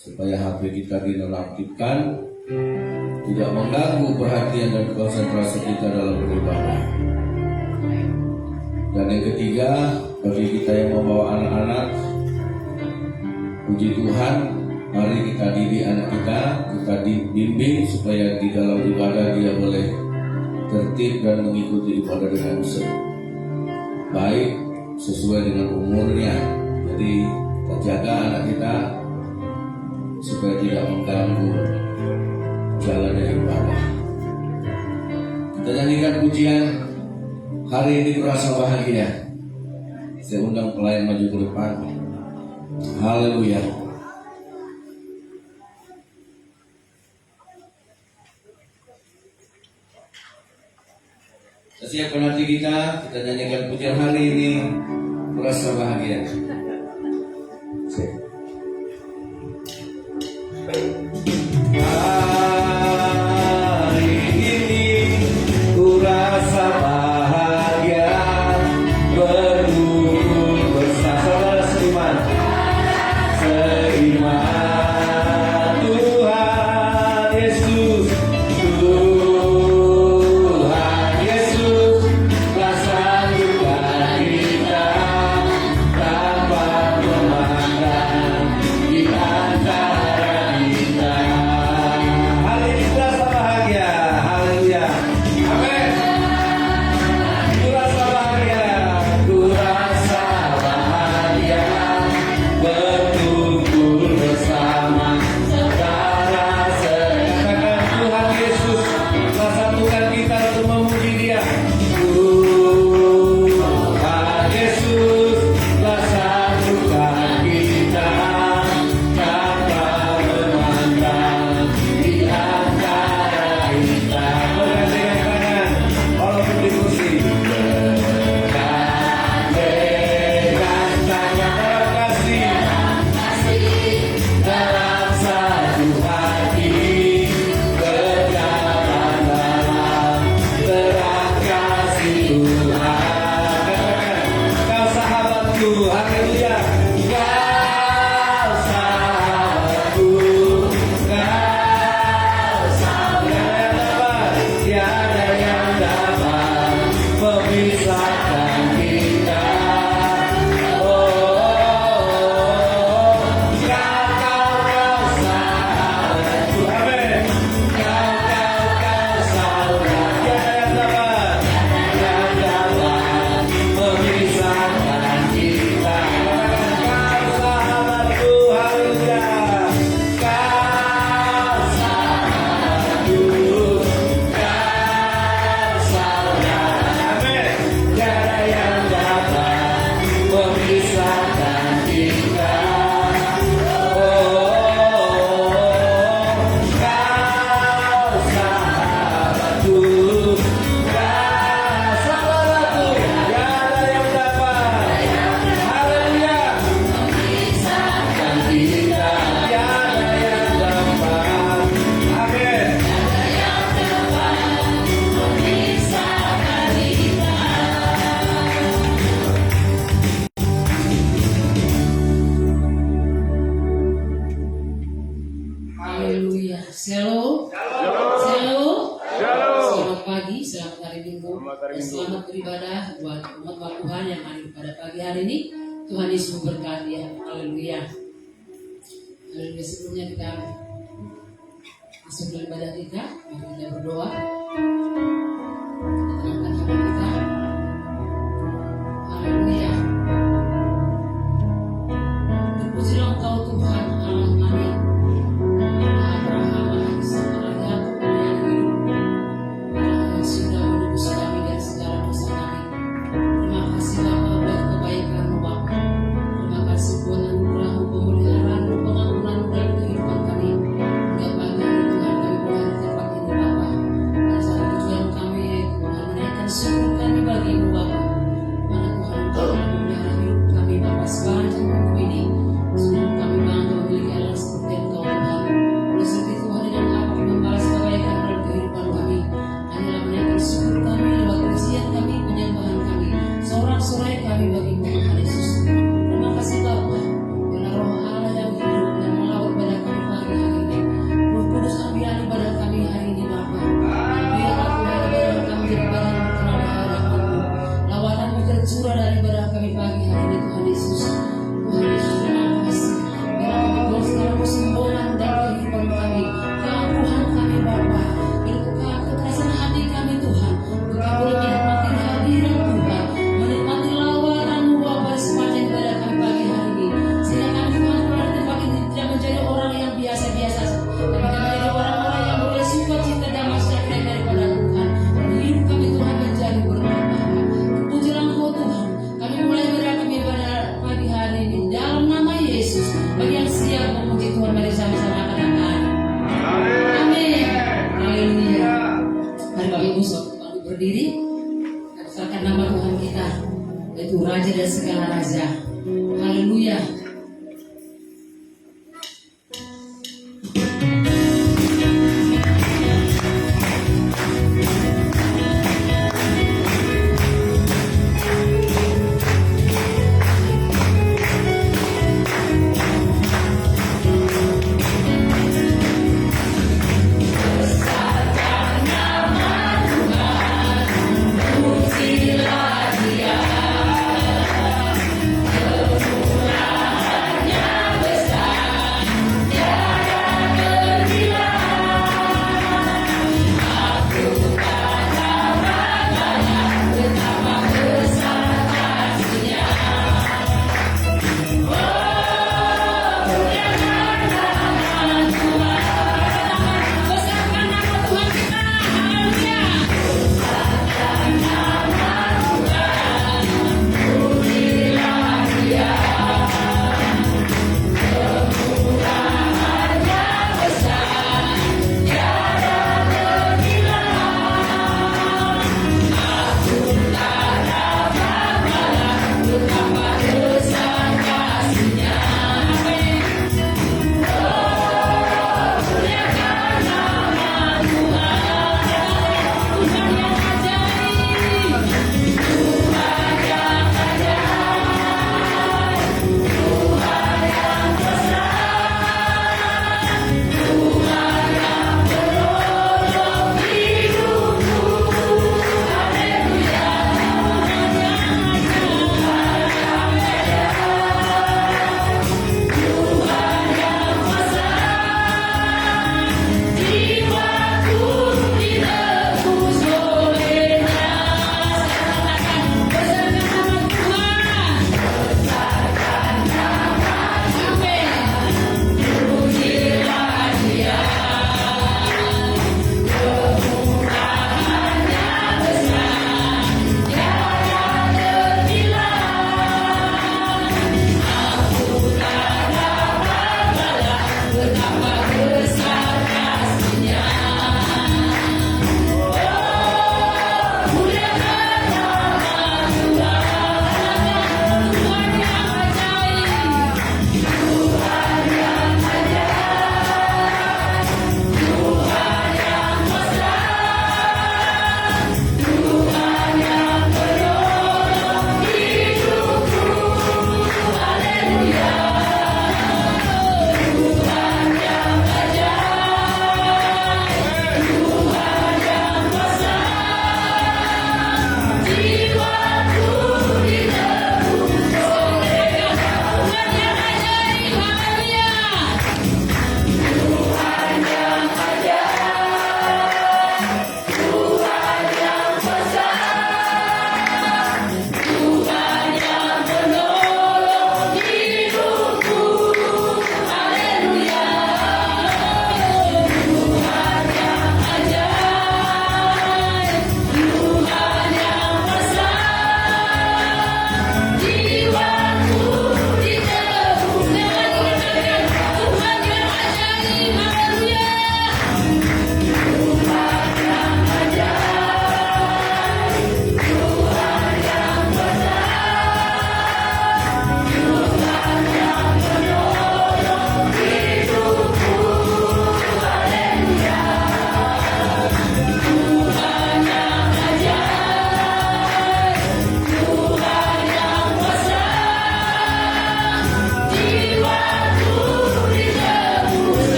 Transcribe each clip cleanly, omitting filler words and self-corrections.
supaya HP kita dinonaktifkan, tidak mengganggu perhatian dan konsentrasi kita dalam beribadah. Dan yang ketiga, bagi kita yang membawa anak-anak, puji Tuhan, mari kita didik anak kita bimbing supaya di dalam ibadah dia boleh tertib dan mengikuti ibadah dengan baik sesuai dengan umurnya. Jadi kita jaga anak kita supaya tidak mengganggu jalannya ibadah. Kita nyanyikan pujian hari ini kurasa bahagia. Saya undang pelayan maju ke depan. Haleluya. Siapkan hati kita nyanyikan pujian hari ini kurasa bahagia. Hari ini kurasa bahagia, berkumpul bersama seiman Tuhan Yesus. Selamat beribadah buat umat Tuhan yang hadir pada pagi hari ini. Tuhan Yesus memberkati ya. Haleluya. Haleluya. Sebelumnya kita masuk dalam ibadah kita, mari kita berdoa. Kita tenangkan hati kita. Haleluya. Terpujilah Engkau Tuhan Allah kami. Abraham, Ishak, dan Yakub yang hidup, yang sudah menebus kami dari segala dosa kami. Terima kasih Bapa buat kebaikan-Mu Bapa. Terima kasih buat anugerah-Mu, pemeliharaan-Mu, pengampunan-Mu dalam kehidupan kami. Hingga pagi ini Tuhan kami berada di tempat ini Bapa. Pada saat itu Tuhan kami Raja dan segala raja. Haleluya.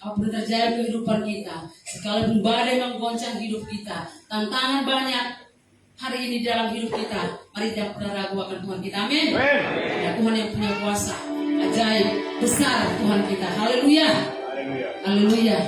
Apapun terjadi kehidupan kita, sekalipun badai menggoncang hidup kita, tantangan banyak hari ini dalam hidup kita, mari tidak pernah ragu akan Tuhan kita. Amin. Ya, Tuhan yang punya kuasa ajaib besar Tuhan kita. Haleluya. Haleluya.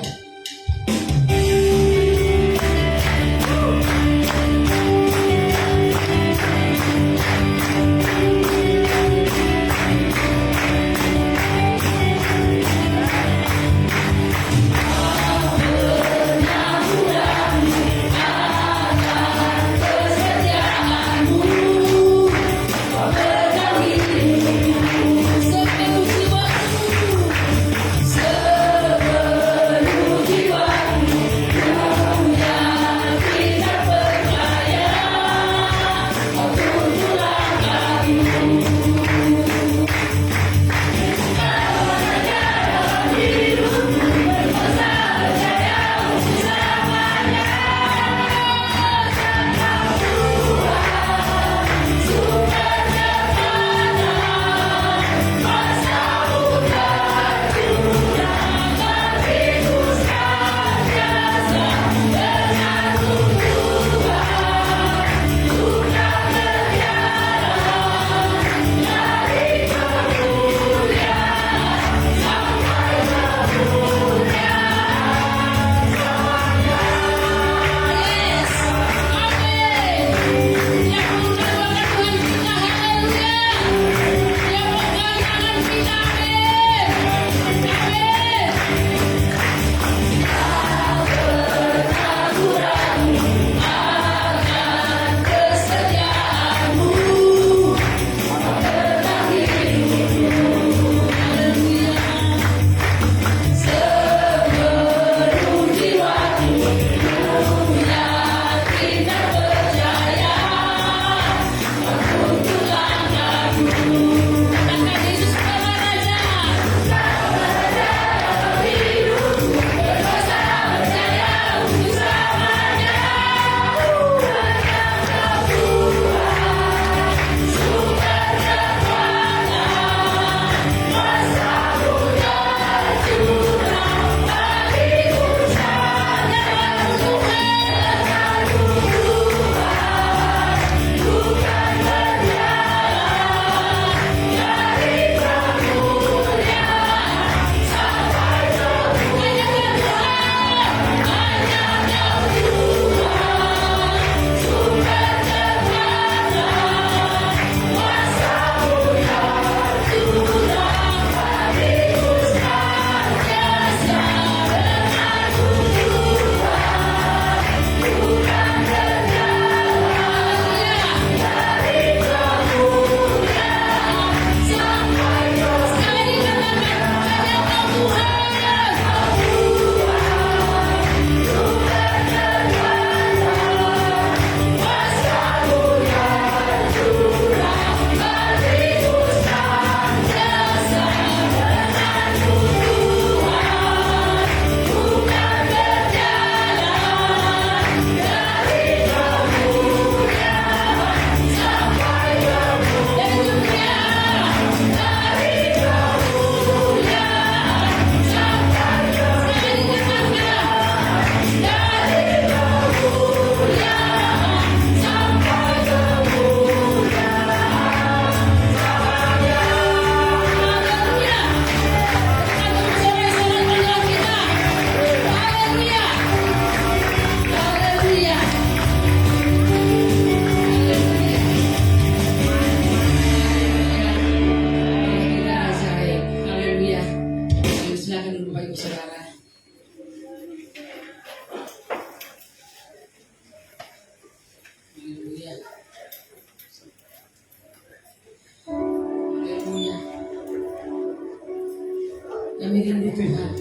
Kami rindu Tuhan.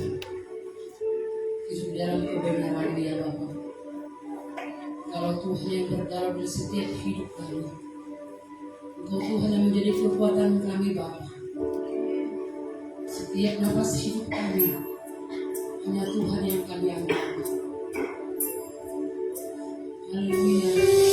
Hidup dalam kebenaran Dia Bapa. Kalau Tuhan yang berdalam di setiap hidup kami. Engkau Tuhan yang menjadi kekuatan kami Bapa. Setiap nafas hidup kami hanya Tuhan yang kami anggap. Haleluya. Hidup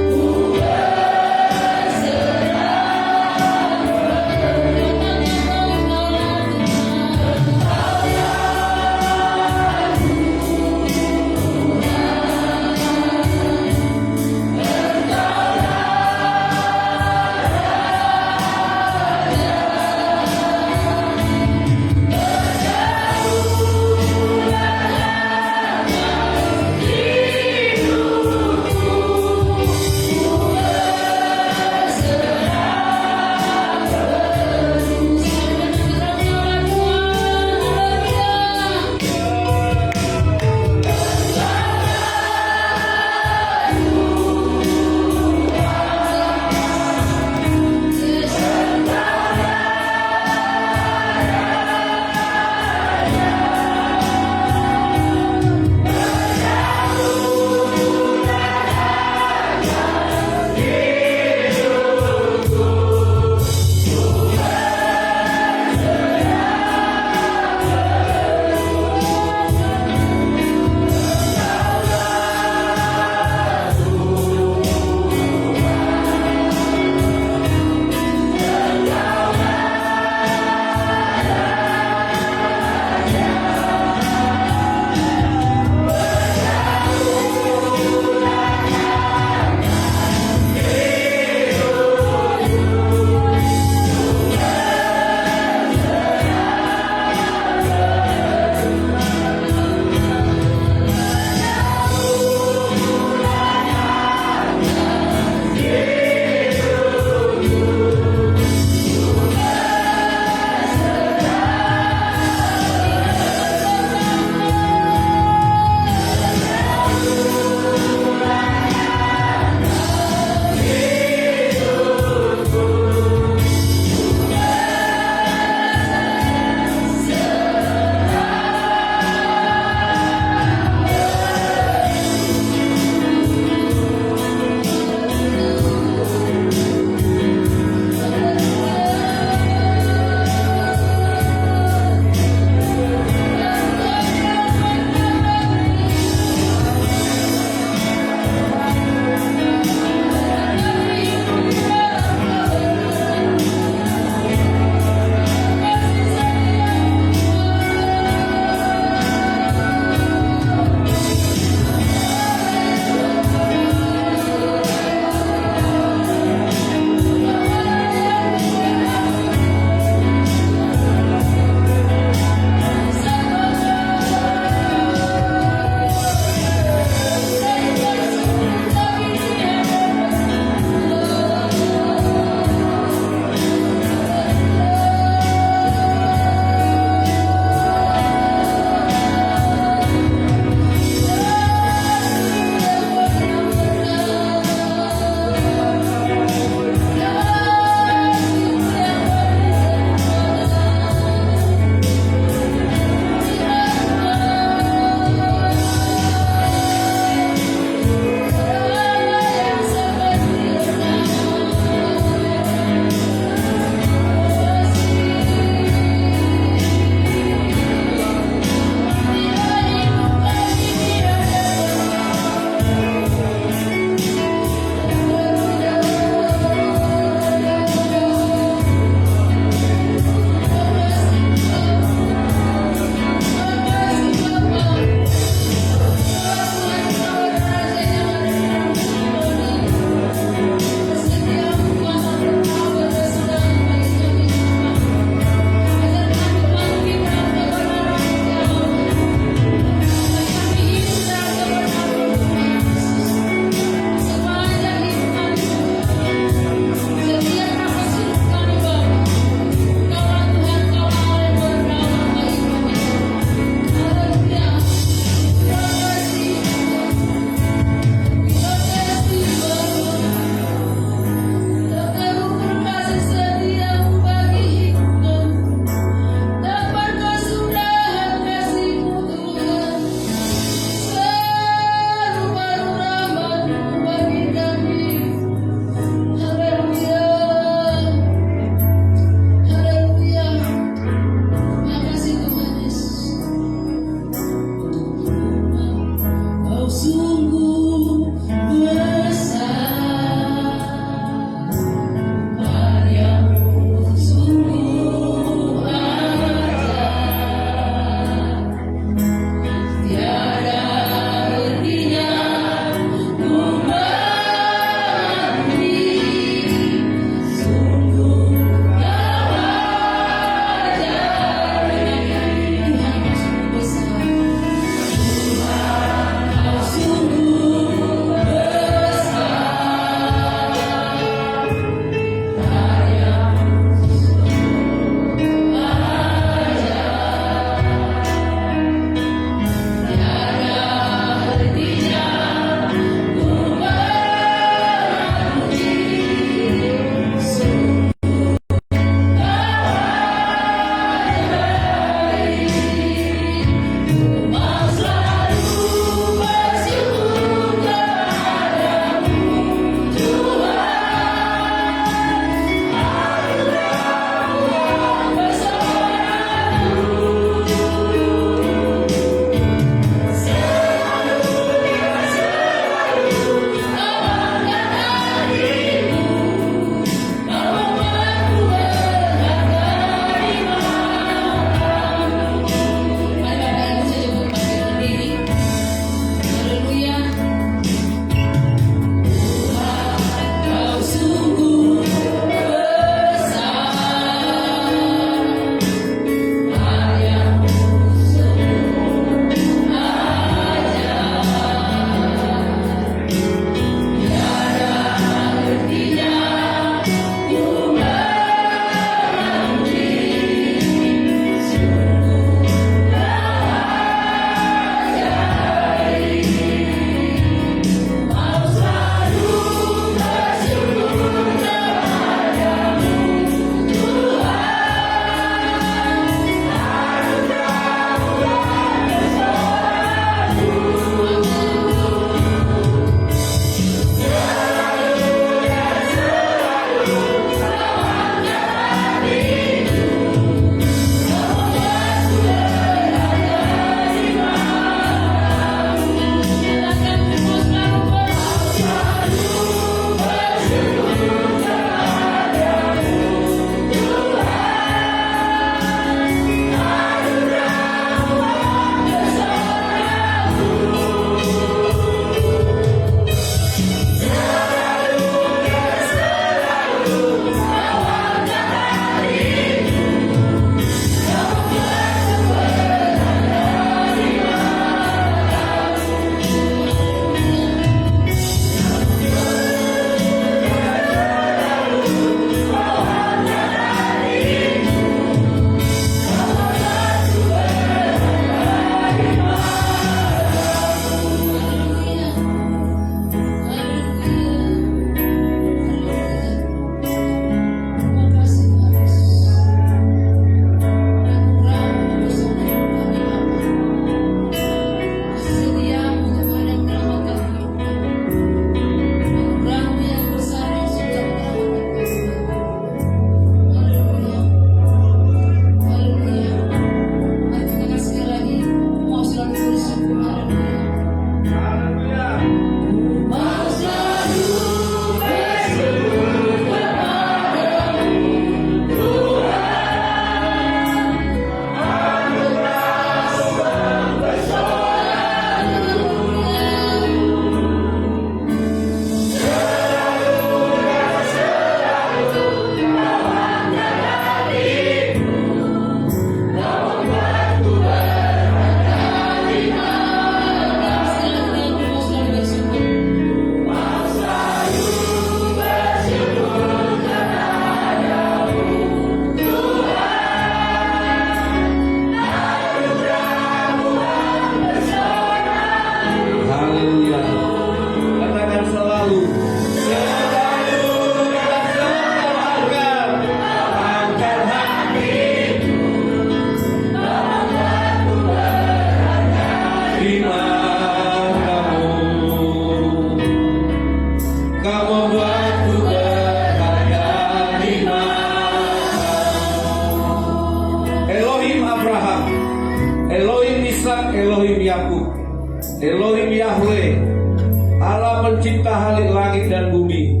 pencipta langit dan bumi,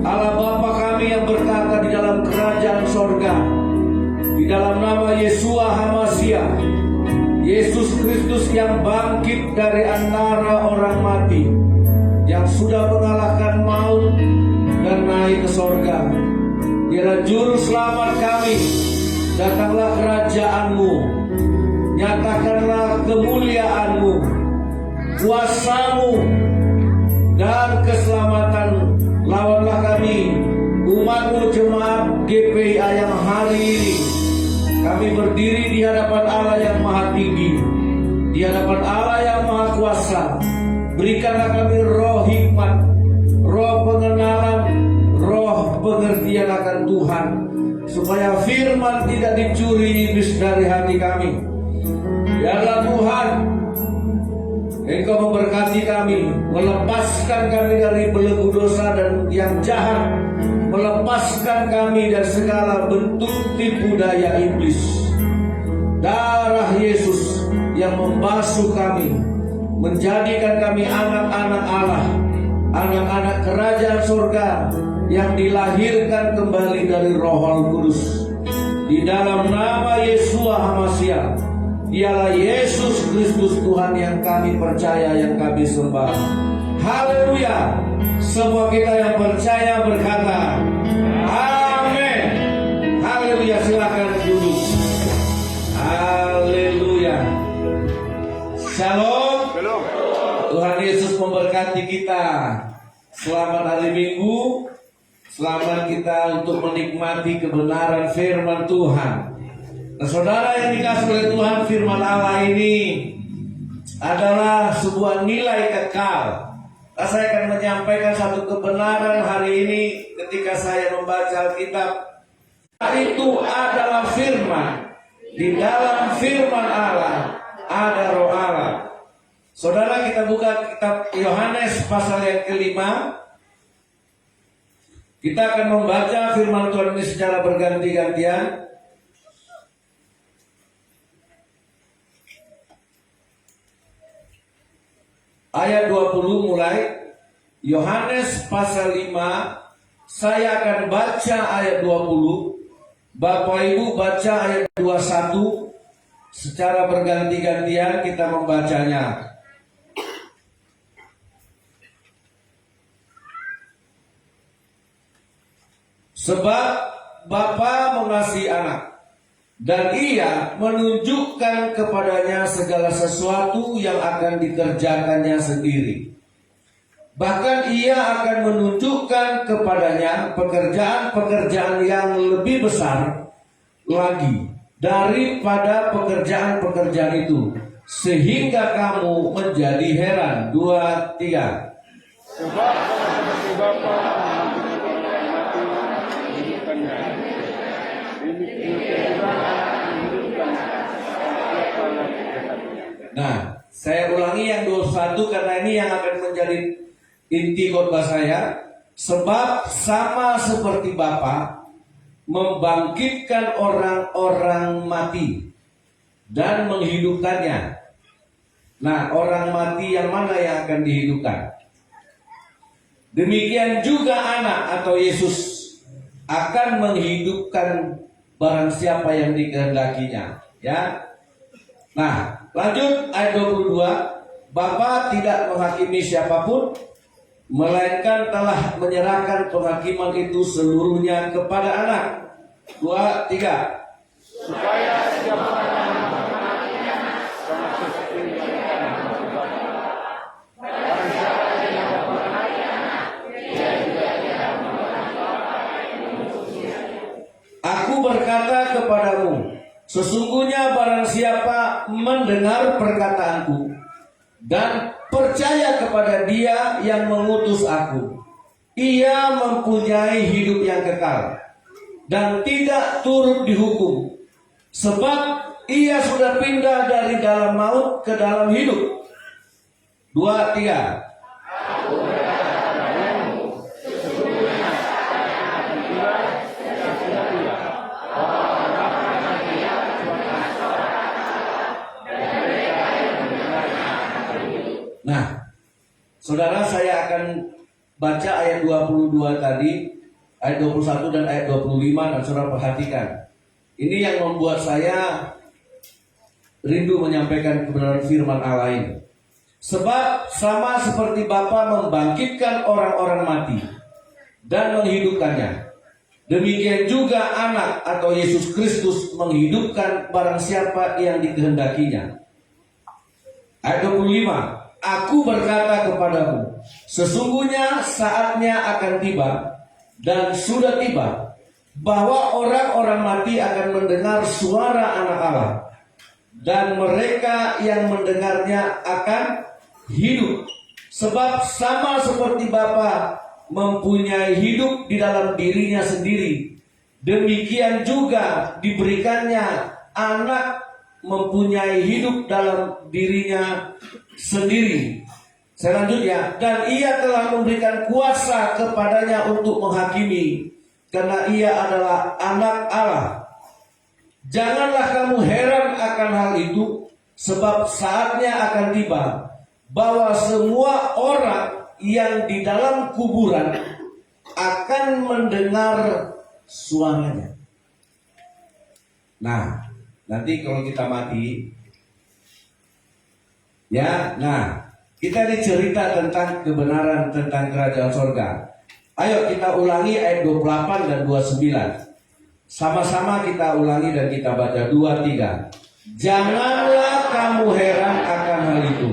Allah Bapa kami yang berkata di dalam kerajaan sorga, di dalam nama Yeshua HaMashiach, Yesus Kristus yang bangkit dari antara orang mati, yang sudah mengalahkan maut dan naik ke sorga. Dia juru selamat kami. Datanglah kerajaan-Mu, nyatakanlah kemuliaan-Mu, kuasa-Mu, dan keselamatan. Lawanlah kami, umat-Mu jemaat GPIA yang hari ini kami berdiri di hadapan Allah yang maha tinggi, di hadapan Allah yang maha kuasa. Berikanlah kami roh hikmat, roh pengenalan, roh pengertian akan Tuhan, supaya firman tidak dicuri iblis dari hati kami. Biarlah Tuhan Engkau memberkati kami, melepaskan kami dari belenggu dosa dan yang jahat, melepaskan kami dari segala bentuk tipu daya iblis. Darah Yesus yang membasuh kami, menjadikan kami anak-anak Allah, anak-anak kerajaan surga yang dilahirkan kembali dari Roh Kudus. Di dalam nama Yeshua HaMashiach, Dialah Yesus Kristus Tuhan yang kami percaya, yang kami sembah. Haleluya. Semua kita yang percaya berkata amin. Haleluya. Silakan duduk. Haleluya. Shalom. Tuhan Yesus memberkati kita. Selamat hari Minggu. Selamat kita untuk menikmati kebenaran firman Tuhan. Nah, saudara yang dikasih oleh Tuhan, firman Allah ini adalah sebuah nilai kekal. Nah, saya akan menyampaikan satu kebenaran hari ini ketika saya membaca Alkitab. Itu adalah firman. Di dalam firman Allah ada roh Allah. Saudara, kita buka kitab Yohanes pasal yang kelima. Kita akan membaca firman Tuhan ini secara berganti-gantian. Ayat 20 mulai. Yohanes pasal 5. Saya akan baca ayat 20. Bapak Ibu baca ayat 21. Secara berganti-gantian kita membacanya. Sebab Bapa mengasihi anak, dan Ia menunjukkan kepadanya segala sesuatu yang akan dikerjakannya sendiri. Bahkan Ia akan menunjukkan kepadanya pekerjaan-pekerjaan yang lebih besar lagi daripada pekerjaan-pekerjaan itu, sehingga kamu menjadi heran. 2, 3. Sebab seperti Bapa Nah, saya ulangi yang 21 karena ini yang akan menjadi inti khotbah saya. Sebab sama seperti Bapa membangkitkan orang-orang mati dan menghidupkannya. Nah, orang mati yang mana yang akan dihidupkan? Demikian juga anak atau Yesus akan menghidupkan barang siapa yang dikehendakinya. Ya. Nah, lanjut ayat 22. Bapa tidak menghakimi siapapun, melainkan telah menyerahkan penghakiman itu seluruhnya kepada anak. 2, 3. supaya siapa yang menghormati anak sama seperti yang menghormati Bapa. Barang siapa yang menghormati anak, dia juga yang menghormati Bapa yang mengutus dia. Aku berkata kepadamu, sesungguhnya barang siapa mendengar perkataanku dan percaya kepada Dia yang mengutus aku, ia mempunyai hidup yang kekal dan tidak turut dihukum, sebab ia sudah pindah dari dalam maut ke dalam hidup. 2, 3. Nah, saudara, saya akan baca ayat 22 tadi, ayat 21 dan ayat 25, dan saudara perhatikan. Ini yang membuat saya rindu menyampaikan kebenaran firman Allah ini. Sebab sama seperti Bapa membangkitkan orang-orang mati dan menghidupkannya, demikian juga Anak atau Yesus Kristus menghidupkan barang siapa yang dikehendakinya. Ayat 25, Aku berkata kepadamu, sesungguhnya saatnya akan tiba dan sudah tiba, bahwa orang-orang mati akan mendengar suara Anak Allah, dan mereka yang mendengarnya akan hidup. Sebab sama seperti Bapa mempunyai hidup di dalam dirinya sendiri, demikian juga diberikannya Anak mempunyai hidup dalam dirinya sendiri. Saya lanjut ya. Dan ia telah memberikan kuasa kepadanya untuk menghakimi, karena ia adalah Anak Allah. Janganlah kamu heran akan hal itu, sebab saatnya akan tiba bahwa semua orang yang di dalam kuburan akan mendengar suaranya. Nah, nanti kalau kita mati, ya, nah, kita ini cerita tentang kebenaran tentang kerajaan sorga. Ayo kita ulangi ayat 28 dan 29. Sama-sama kita ulangi dan kita baca 2-3. Janganlah kamu heran akan hal itu,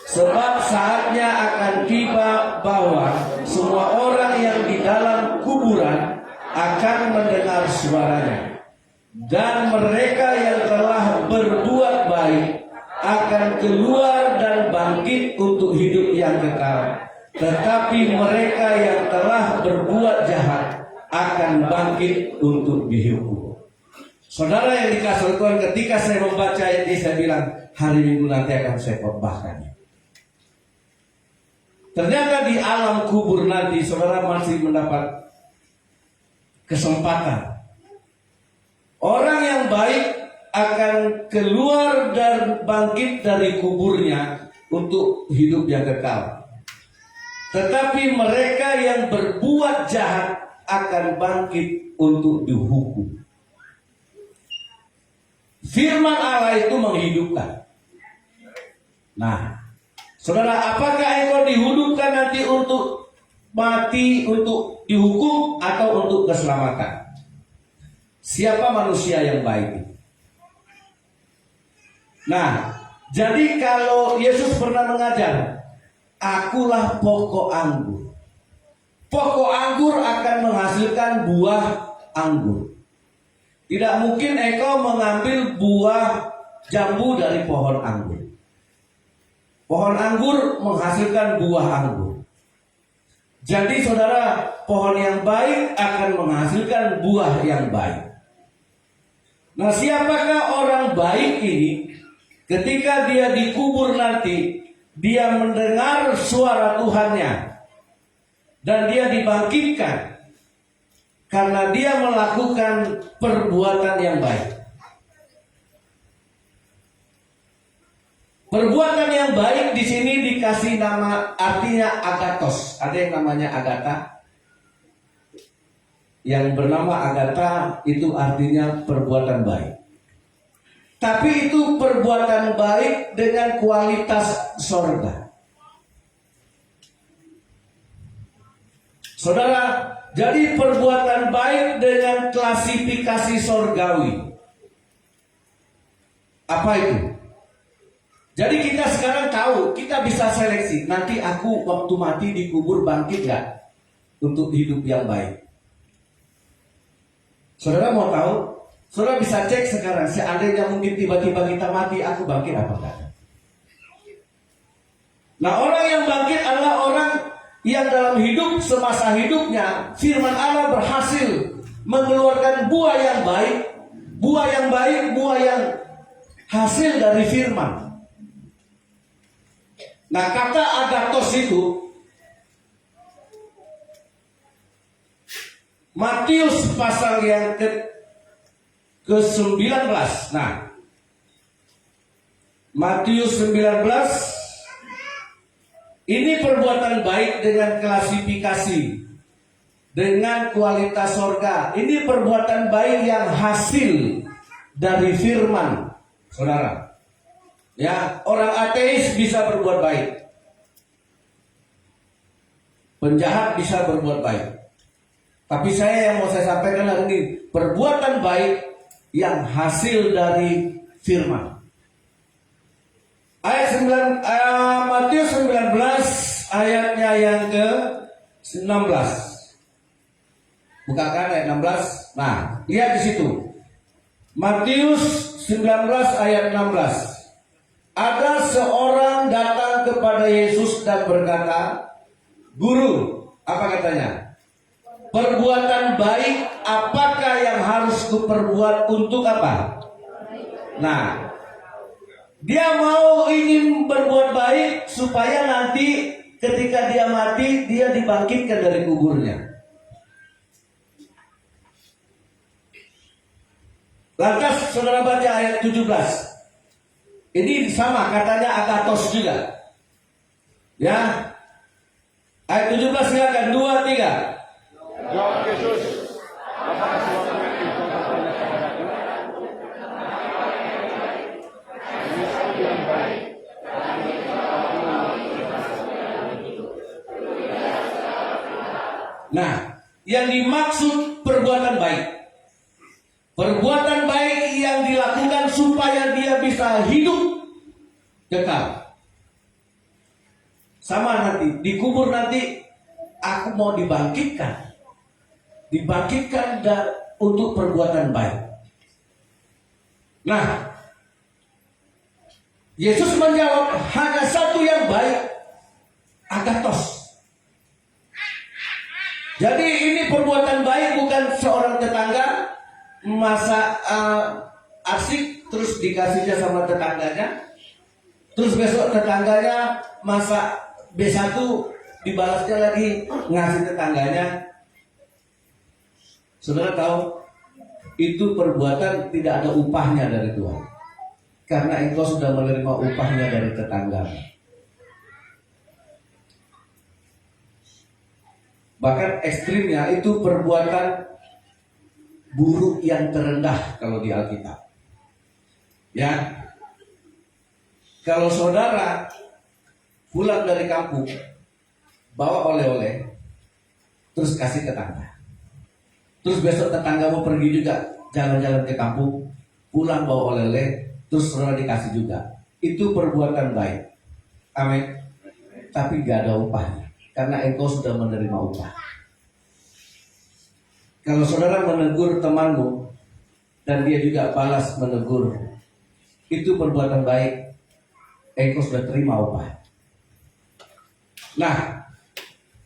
sebab saatnya akan tiba bahwa semua orang yang di dalam kuburan akan mendengar suaranya. Dan mereka yang telah berbuat baik akan keluar dan bangkit untuk hidup yang kekal. Tetapi mereka yang telah berbuat jahat akan bangkit untuk dihukum. Saudara yang dikasihi Tuhan, ketika saya membaca ayat ini, saya bilang hari Minggu nanti akan saya khotbahkannya. Ternyata di alam kubur nanti saudara masih mendapat kesempatan. Orang yang baik akan keluar dan bangkit dari kuburnya untuk hidup yang kekal. Tetapi mereka yang berbuat jahat akan bangkit untuk dihukum. Firman Allah itu menghidupkan. Nah, saudara, apakah engkau dihidupkan nanti untuk mati, untuk dihukum, atau untuk keselamatan? Siapa manusia yang baik? Nah, jadi kalau Yesus pernah mengajar, akulah pokok anggur. Pokok anggur akan menghasilkan buah anggur. Tidak mungkin engkau mengambil buah jambu dari pohon anggur. Pohon anggur menghasilkan buah anggur. Jadi saudara, pohon yang baik akan menghasilkan buah yang baik. Nah, siapakah orang baik ini? Ketika dia dikubur nanti, dia mendengar suara Tuhannya dan dia dibangkitkan karena dia melakukan perbuatan yang baik. Perbuatan yang baik di sini dikasih nama, artinya agathos. Ada yang namanya Agatha. Yang bernama Agatha itu artinya perbuatan baik. Tapi itu perbuatan baik dengan kualitas sorga. Saudara, jadi perbuatan baik dengan klasifikasi sorgawi. Apa itu? Jadi kita sekarang tahu, kita bisa seleksi. Nanti aku waktu mati dikubur bangkit gak untuk hidup yang baik? Saudara mau tahu? Saudara bisa cek sekarang. Seandainya mungkin tiba-tiba kita mati, aku bangkit apa enggak? Nah, orang yang bangkit adalah orang yang dalam hidup, semasa hidupnya, firman Allah berhasil mengeluarkan buah yang baik. Buah yang baik, buah yang hasil dari firman. Nah, kata agathos itu Matius pasal yang ke-19. Nah, Matius 19 Ini perbuatan baik dengan klasifikasi, dengan kualitas sorga. Ini perbuatan baik yang hasil dari firman, saudara. Ya, orang ateis bisa berbuat baik. Penjahat bisa berbuat baik. Tapi yang mau saya sampaikan hari ini, perbuatan baik yang hasil dari firman. Ayat 9, Matius 19 ayatnya yang ke-16. Bukakan ayat 16. Nah, lihat di situ. Matius 19 ayat 16. Ada seorang datang kepada Yesus dan berkata, "Guru," apa katanya? "Perbuatan baik apakah yang harus kuperbuat untuk apa?" Nah, dia ingin berbuat baik supaya nanti ketika dia mati, dia dibangkitkan dari kuburnya. Lantas saudara baca ayat 17. Ini sama, katanya agatos juga. Ya. Ayat 17 silakan, 2, 3. Jawab Yesus, apakah sesuatunya itu katanya kepadaku? Ini yang baik. Nah, yang dimaksud perbuatan baik. Perbuatan baik yang dilakukan supaya dia bisa hidup kekal. Sama nanti, dikubur nanti, aku mau dibangkitkan. Dibangkitkan untuk perbuatan baik. Nah, Yesus menjawab, hanya satu yang baik, agatos. Jadi ini perbuatan baik bukan seorang tetangga masa asik terus dikasihnya sama tetangganya, terus besok tetangganya masa B1 dibalasnya lagi ngasih tetangganya. Saudara tahu itu perbuatan tidak ada upahnya dari Tuhan, karena engkau sudah menerima upahnya dari tetangga. Bahkan ekstrimnya itu perbuatan buruk yang terendah kalau di Alkitab. Ya, kalau saudara pulang dari kampung bawa oleh-oleh, terus kasih tetangga, terus besok tetangga mau pergi juga jalan-jalan ke kampung, pulang bawa oleh-oleh, terus saudara dikasih juga, itu perbuatan baik. Amin. Tapi gak ada upahnya, karena engkau sudah menerima upah. Kalau saudara menegur temanmu dan dia juga balas menegur, itu perbuatan baik, engkau sudah terima upah. Nah,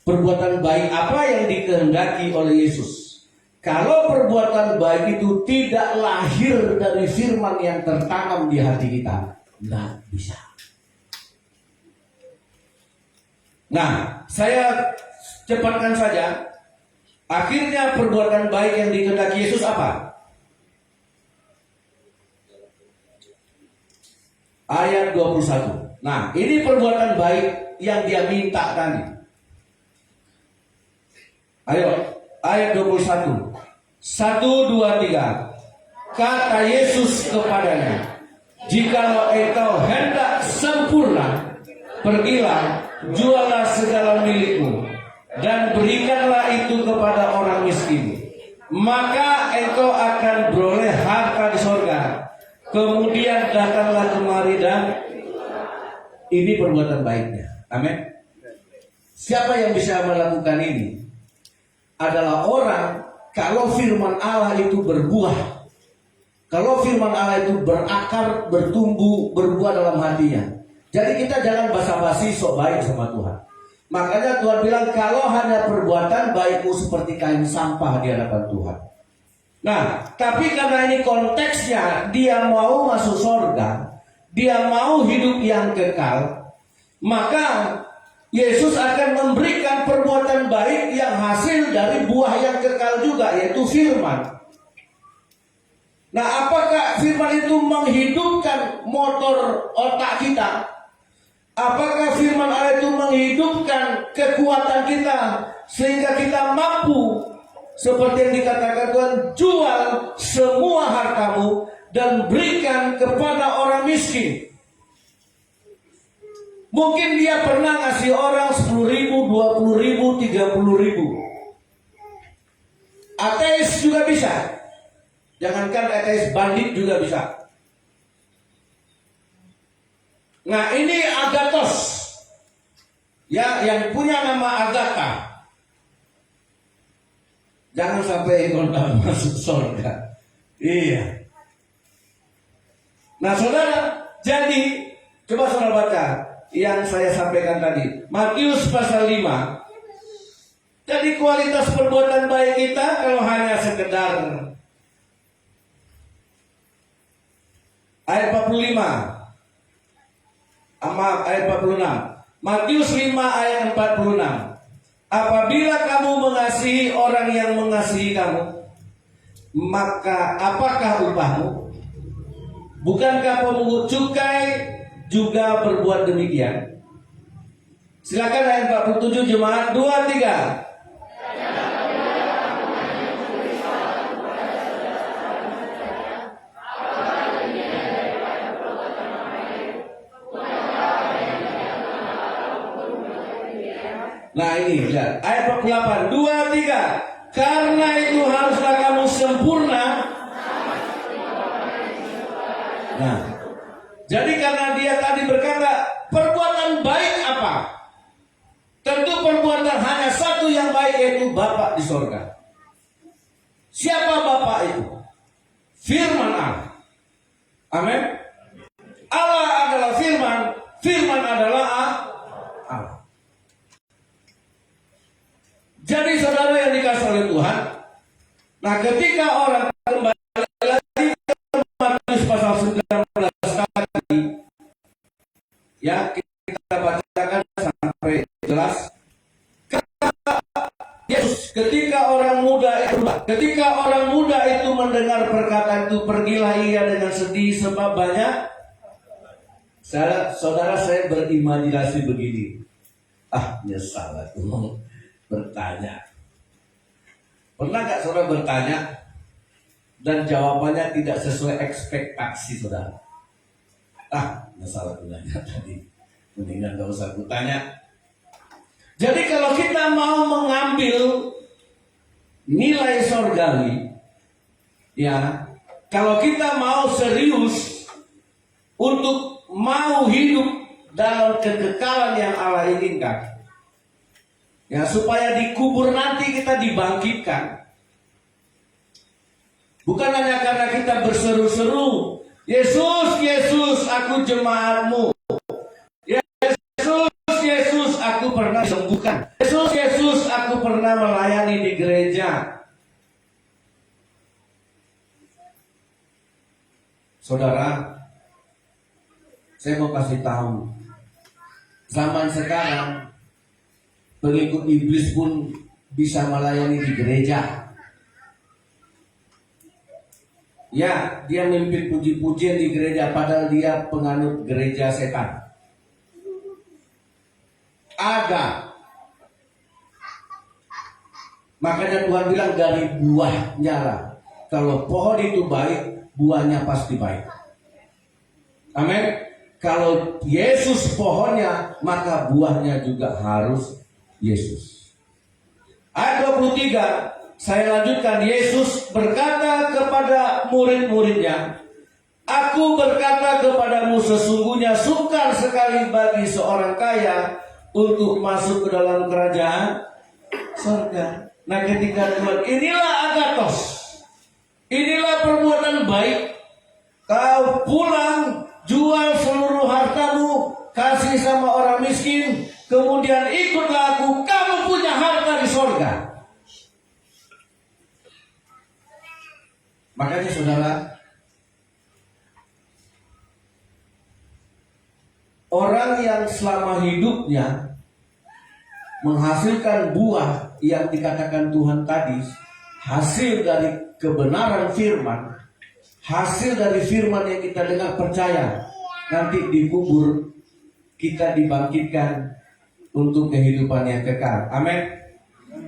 perbuatan baik apa yang dikehendaki oleh Yesus? Kalau perbuatan baik itu tidak lahir dari firman yang tertanam di hati kita, nggak bisa. Nah, saya cepatkan saja. Akhirnya perbuatan baik yang dikehendaki Yesus apa? Ayat 21. Nah, ini perbuatan baik yang dia minta tadi. Ayo, ayat 21. 1, 2, 3. Kata Yesus kepadanya, "Jikalau engkau hendak sempurna, pergilah, jualah segala milikmu dan berikanlah itu kepada orang miskin, maka engkau akan beroleh harta di sorga. Kemudian datanglah kemari dan..." Ini perbuatan baiknya. Amin. Siapa yang bisa melakukan ini? Adalah orang kalau firman Allah itu berbuah, kalau firman Allah itu berakar, bertumbuh, berbuah dalam hatinya. Jadi kita jangan basa-basi sok baik sama Tuhan. Makanya Tuhan bilang, kalau hanya perbuatan baikmu seperti kain sampah di hadapan Tuhan. Nah, tapi karena ini konteksnya dia mau masuk surga, dia mau hidup yang kekal, maka Yesus akan memberikan perbuatan baik yang hasil dari buah yang kekal juga, yaitu firman. Nah, apakah firman itu menghidupkan motor otak kita? Apakah firman Allah itu menghidupkan kekuatan kita sehingga kita mampu seperti yang dikatakan Tuhan, jual semua hartamu dan berikan kepada orang miskin. Mungkin dia pernah ngasih orang 10.000, 20.000, 30.000. Ateis juga bisa. Jangankan ateis, bandit juga bisa. Nah, ini Agathos. Ya, yang punya nama Agatha. Jangan sampai kontak masuk surga. Iya. Nah, saudara, jadi coba saudara baca yang saya sampaikan tadi. Matius pasal 5. Jadi kualitas perbuatan baik kita kalau hanya sekedar ayat 45. Maaf, ayat 46. Matius 5 ayat 46. Apabila kamu mengasihi orang yang mengasihi kamu, maka apakah upahmu? Bukankah pemungut cukai juga berbuat demikian? Silakan ayat 47 jemaat 2, 3. Nah ini lihat ayat 48 2, 3. Karena itu haruslah kamu sempurna. Nah, jadi karena dia tadi berkata perbuatan baik apa? Tentu perbuatan hanya satu yang baik, yaitu Bapa di sorga. Siapa Bapa itu? Firman Allah. Amin. Allah adalah firman, firman adalah Allah. Jadi saudara yang dikasih oleh Tuhan, nah ketika orang kembali lagi ke Matius pasal 19 tadi, ya kita bacakan sampai jelas. Yesus ketika orang muda itu mendengar perkataan itu, pergilah ia dengan sedih sebab banyak. Saudara saya berimajinasi begini, nyesal aku bertanya. Pernah gak saudara bertanya dan jawabannya tidak sesuai ekspektasi saudara? Nyesal aku nanya tadi, mendingan gak usah aku tanya. Jadi kalau kita mau mengambil nilai sorgawi, ya, kalau kita mau serius untuk mau hidup dalam kekekalan yang Allah inginkan, ya, supaya dikubur nanti kita dibangkitkan. Bukan hanya karena kita berseru-seru, Yesus, Yesus, aku jemaatmu. Yesus, Yesus, aku pernah sembuhkan. Yesus, Yesus, aku pernah melayani di gereja. Saudara, saya mau kasih tahu, zaman sekarang pengikut iblis pun bisa melayani di gereja. Ya, dia mimpin puji-pujian di gereja padahal dia penganut gereja setan. Ada. Makanya Tuhan bilang dari buahnya lah. Kalau pohon itu baik, buahnya pasti baik. Amin. Kalau Yesus pohonnya, maka buahnya juga harus Yesus. Ayat 23, saya lanjutkan. Yesus berkata kepada murid-muridnya, aku berkata kepadamu, sesungguhnya sukar sekali bagi seorang kaya untuk masuk ke dalam kerajaan surga. Nah, ketika Tuhan, inilah agathos, inilah perbuatan baik. Kau pulang, jual seluruh hartamu, kasih sama orang miskin, kemudian ikutlah aku, kamu punya harta di surga. Makanya saudara, orang yang selama hidupnya menghasilkan buah yang dikatakan Tuhan tadi, hasil dari kebenaran firman, hasil dari firman yang kita dengar percaya, nanti dikubur kita dibangkitkan untuk kehidupan yang kekal. Amin.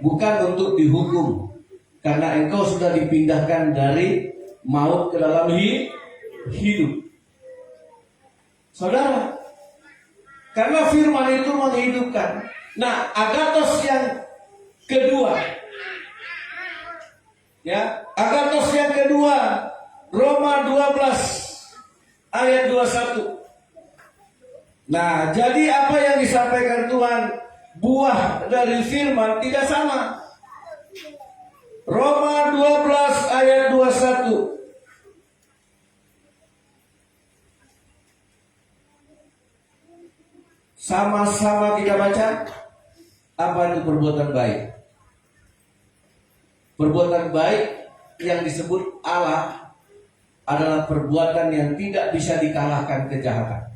Bukan untuk dihukum, karena engkau sudah dipindahkan dari maut ke dalam hidup. Saudara, karena firman itu menghidupkan. Nah, agatos yang kedua, ya, agatos yang kedua, Roma 12 ayat 21. Nah, jadi apa yang disampaikan Tuhan, buah dari firman tidak sama. Roma 12 ayat 21. Sama-sama kita baca. Apa itu perbuatan baik? Perbuatan baik yang disebut Allah adalah perbuatan yang tidak bisa dikalahkan kejahatan.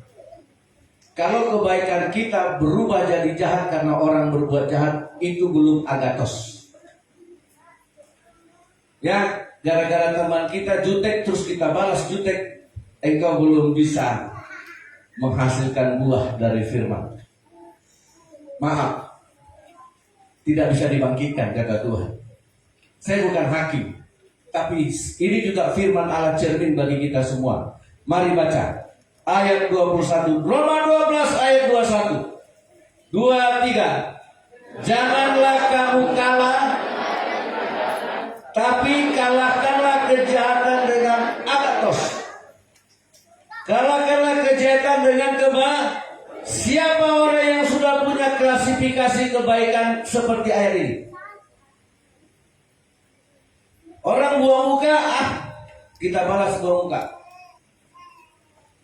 Kalau kebaikan kita berubah jadi jahat karena orang berbuat jahat, itu belum agatos. Ya, gara-gara teman kita jutek terus kita balas jutek, engkau belum bisa menghasilkan buah dari firman. Maaf, tidak bisa dibangkitkan, kata Tuhan. Saya bukan hakim, tapi ini juga firman Allah cermin bagi kita semua. Mari baca ayat 21, Roma 12 ayat 21. 2, 3. Janganlah kamu kalah, tapi kalahkanlah kejahatan dengan agatos. Kalahkanlah kejahatan dengan kebaikan. Siapa orang yang sudah punya klasifikasi kebaikan seperti air ini? Orang buang muka, kita balas buang muka.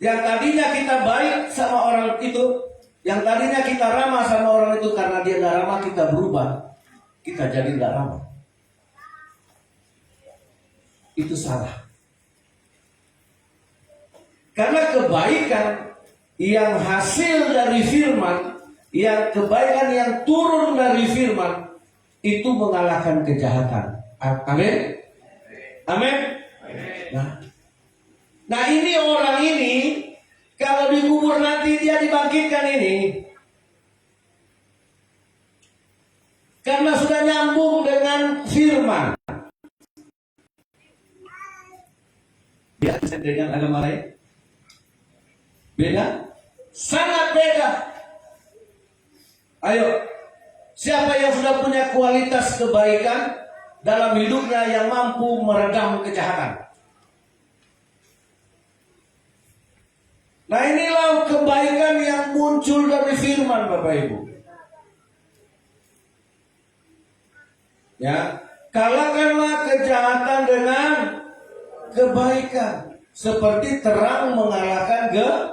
Yang tadinya kita baik sama orang itu, yang tadinya kita ramah sama orang itu, karena dia nggak ramah kita berubah, kita jadi nggak ramah. Itu salah. Karena kebaikan yang hasil dari firman, yang kebaikan yang turun dari firman, itu mengalahkan kejahatan. Amin. Amin. Nah ini orang ini, kalau dikubur nanti dia dibangkitkan ini, karena sudah nyambung dengan firman. Beda dengan agama lain? Beda? Sangat beda. Ayo, siapa yang sudah punya kualitas kebaikan dalam hidupnya yang mampu meredam kejahatan? Nah inilah kebaikan yang muncul dari firman, Bapak Ibu. Ya, kalahkanlah kejahatan dengan kebaikan, seperti terang mengalahkan gelap.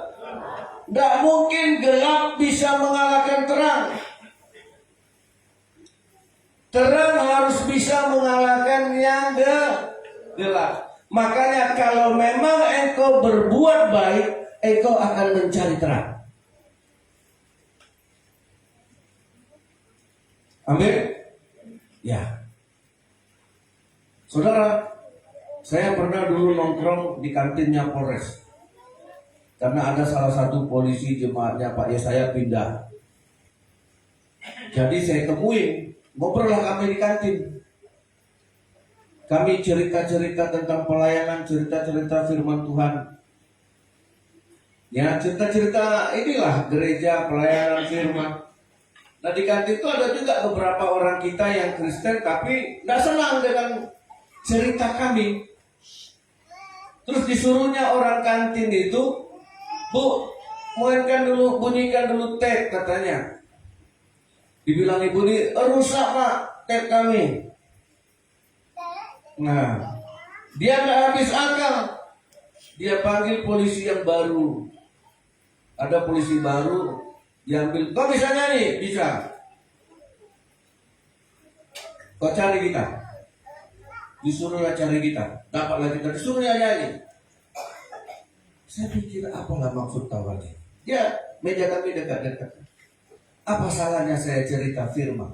Tidak mungkin gelap bisa mengalahkan terang. Terang harus bisa mengalahkan yang gelap. Makanya kalau memang engkau berbuat baik, engkau akan mencari terang. Amin. Ya. Saudara, saya pernah dulu nongkrong di kantinnya Polres. Karena ada salah satu polisi jemaatnya Pak Yesaya pindah. Jadi saya temuin, ngobrollah kami di kantin. Kami cerita-cerita tentang pelayanan, cerita-cerita firman Tuhan. Ya, cerita-cerita inilah gereja pelayanan firman. Nah di kantin itu ada juga beberapa orang kita yang Kristen tapi tidak senang dengan cerita kami. Terus disuruhnya orang kantin itu, Bu, bunyikan dulu tape katanya. Dibilang ibu ini, rusak Pak tape kami. Nah, dia nggak habis akal. Dia panggil polisi yang baru. Ada polisi baru, diambil. Kau bisa nyanyi? Bisa. Kau cari kita. Disuruhlah cari kita. Dapatlah kita. Disuruhnya nyanyi. Saya pikir apalah maksud tawarnya. Ya, meja kami dekat-dekat. Apa salahnya saya cerita firman?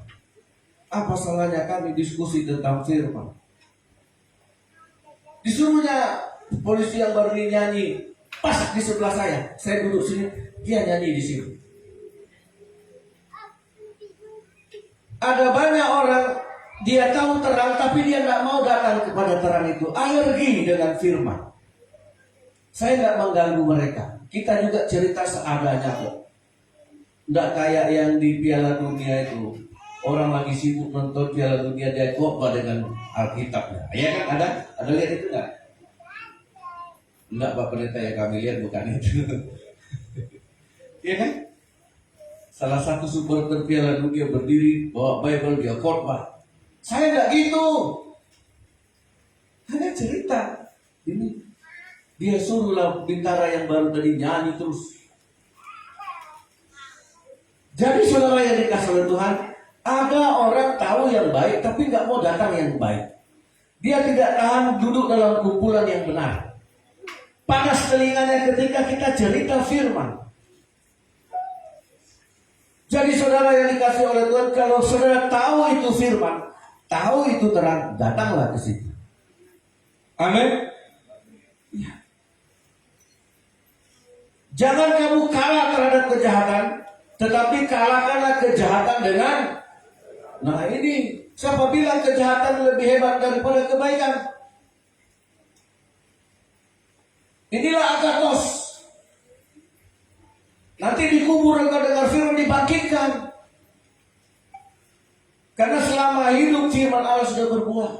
Apa salahnya kami diskusi tentang firman? Disuruhnya polisi yang baru ini nyanyi. Pas di sebelah saya duduk sini, dia nyanyi di sini. Ada banyak orang dia tahu terang tapi dia nggak mau datang kepada terang itu. Alergi dengan firman. Saya nggak mengganggu mereka. Kita juga cerita seadanya kok. Nggak kayak yang di Piala Dunia itu. Orang lagi sibuk nonton Piala Dunia, dia khotbah dengan Alkitabnya. Ya kan, ada lihat itu nggak? Enggak, Pak Pendeta, yang kami lihat bukan itu. Iya kan? Salah satu supporter Piala Dunia berdiri bawa Bible, dia khotbah. Saya nggak gitu. Hanya cerita. Ini dia suruhlah bintara yang baru tadi nyanyi terus. Jadi saudara yang dikasih oleh Tuhan, ada orang tahu yang baik tapi nggak mau datang yang baik. Dia tidak tahan duduk dalam kumpulan yang benar. Panas telinganya ketika kita cerita firman. Jadi saudara yang dikasih oleh Tuhan, kalau saudara tahu itu firman, tahu itu terang, datanglah ke situ. Amin. Ya. Jangan kamu kalah terhadap kejahatan, tetapi kalahkanlah kejahatan dengan. Nah ini, siapa bilang kejahatan lebih hebat daripada kebaikan? Inilah agatos. Nanti dikubur engkau dengar firman, dibangkitkan. Karena selama hidup firman Allah sudah berbuah.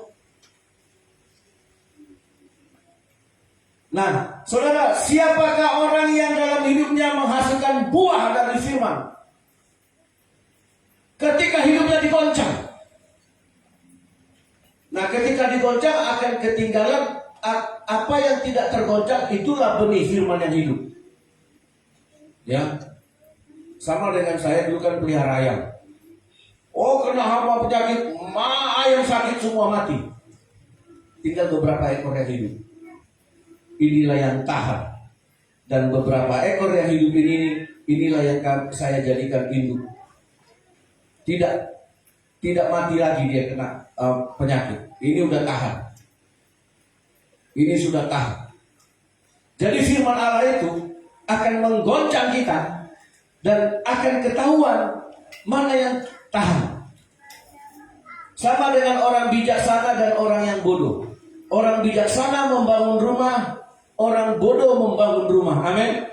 Nah, saudara, siapakah orang yang dalam hidupnya menghasilkan buah dari firman? Ketika hidupnya digoncang. Nah, ketika digoncang akan ketinggalan. Apa yang tidak tergoncang, itulah benih firman yang hidup. Ya, sama dengan saya dulu kan pelihara ayam. Oh, kena hama penyakit, ayam sakit semua mati. Tinggal beberapa ekor yang hidup. Inilah yang tahan. Dan beberapa ekor yang hidup inilah yang saya jadikan induk. Tidak mati lagi dia kena penyakit. Ini udah tahan. Ini sudah tahan. Jadi firman Allah itu akan menggoncang kita dan akan ketahuan mana yang tahan. Sama dengan orang bijaksana dan orang yang bodoh. Orang bijaksana membangun rumah, orang bodoh membangun rumah. Amin.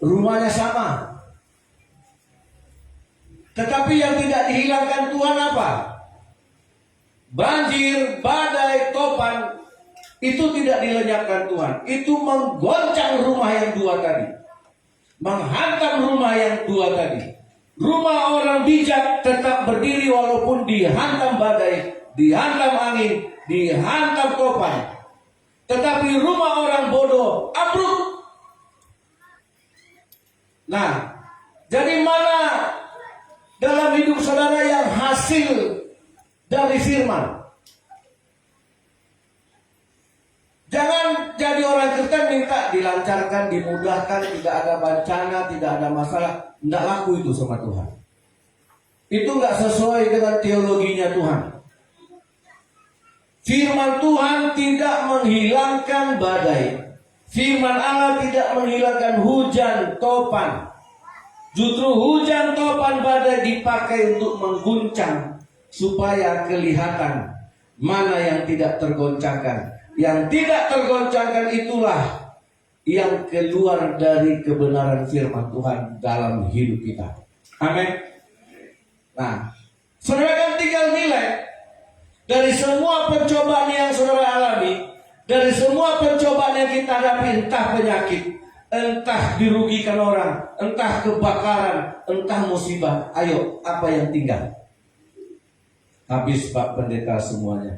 Rumahnya sama. Tetapi yang tidak dihilangkan Tuhan apa? Banjir, badai, topan, itu tidak dilenyapkan Tuhan. Itu menggoncang rumah yang dua tadi. Menghantam rumah yang dua tadi. Rumah orang bijak tetap berdiri walaupun dihantam badai, dihantam angin, dihantam topan. Tetapi rumah orang bodoh ambruk. Nah, jadi mana dalam hidup saudara yang hasil dari firman? Jangan jadi orang Kristen minta dilancarkan, dimudahkan, tidak ada bencana, tidak ada masalah. Tidak laku itu sama Tuhan. Itu nggak sesuai dengan teologinya Tuhan. Firman Tuhan tidak menghilangkan badai. Firman Allah tidak menghilangkan hujan, topan. Justru hujan, topan, badai dipakai untuk mengguncang supaya kelihatan mana yang tidak tergoncangkan. Yang tidak tergoncangkan itulah yang keluar dari kebenaran firman Tuhan dalam hidup kita. Amin. Nah, saudara kan tinggal nilai dari semua pencobaan yang saudara alami, dari semua pencobaan yang kita hadapi, entah penyakit, entah dirugikan orang, entah kebakaran, entah musibah. Ayo, apa yang tinggal? Habis Pak Pendeta semuanya.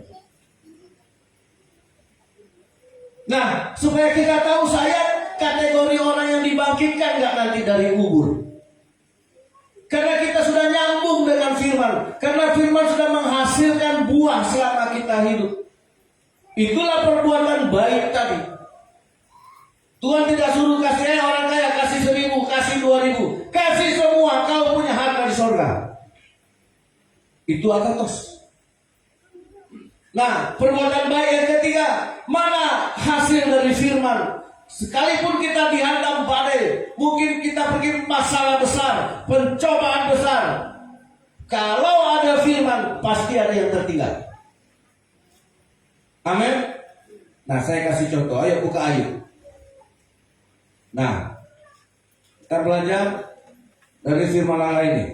Nah, supaya kita tahu saya kategori orang yang dibangkitkan nggak nanti dari kubur. Karena kita sudah nyambung dengan firman. Karena firman sudah menghasilkan buah selama kita hidup. Itulah perbuatan baik tadi. Tuhan tidak suruh kasih orang kaya, kasih 1.000, kasih 2.000. Kasih semua, kau punya harta di surga. Itu agatos. Nah, perbuatan baik yang ketiga, mana hasil dari firman? Sekalipun kita dihantam badai, mungkin kita pergi masalah besar, pencobaan besar. Kalau ada firman, pasti ada yang tertinggal. Amin. Nah, saya kasih contoh. Ayo buka Ayub. Nah, kita belajar dari firman Allah ini.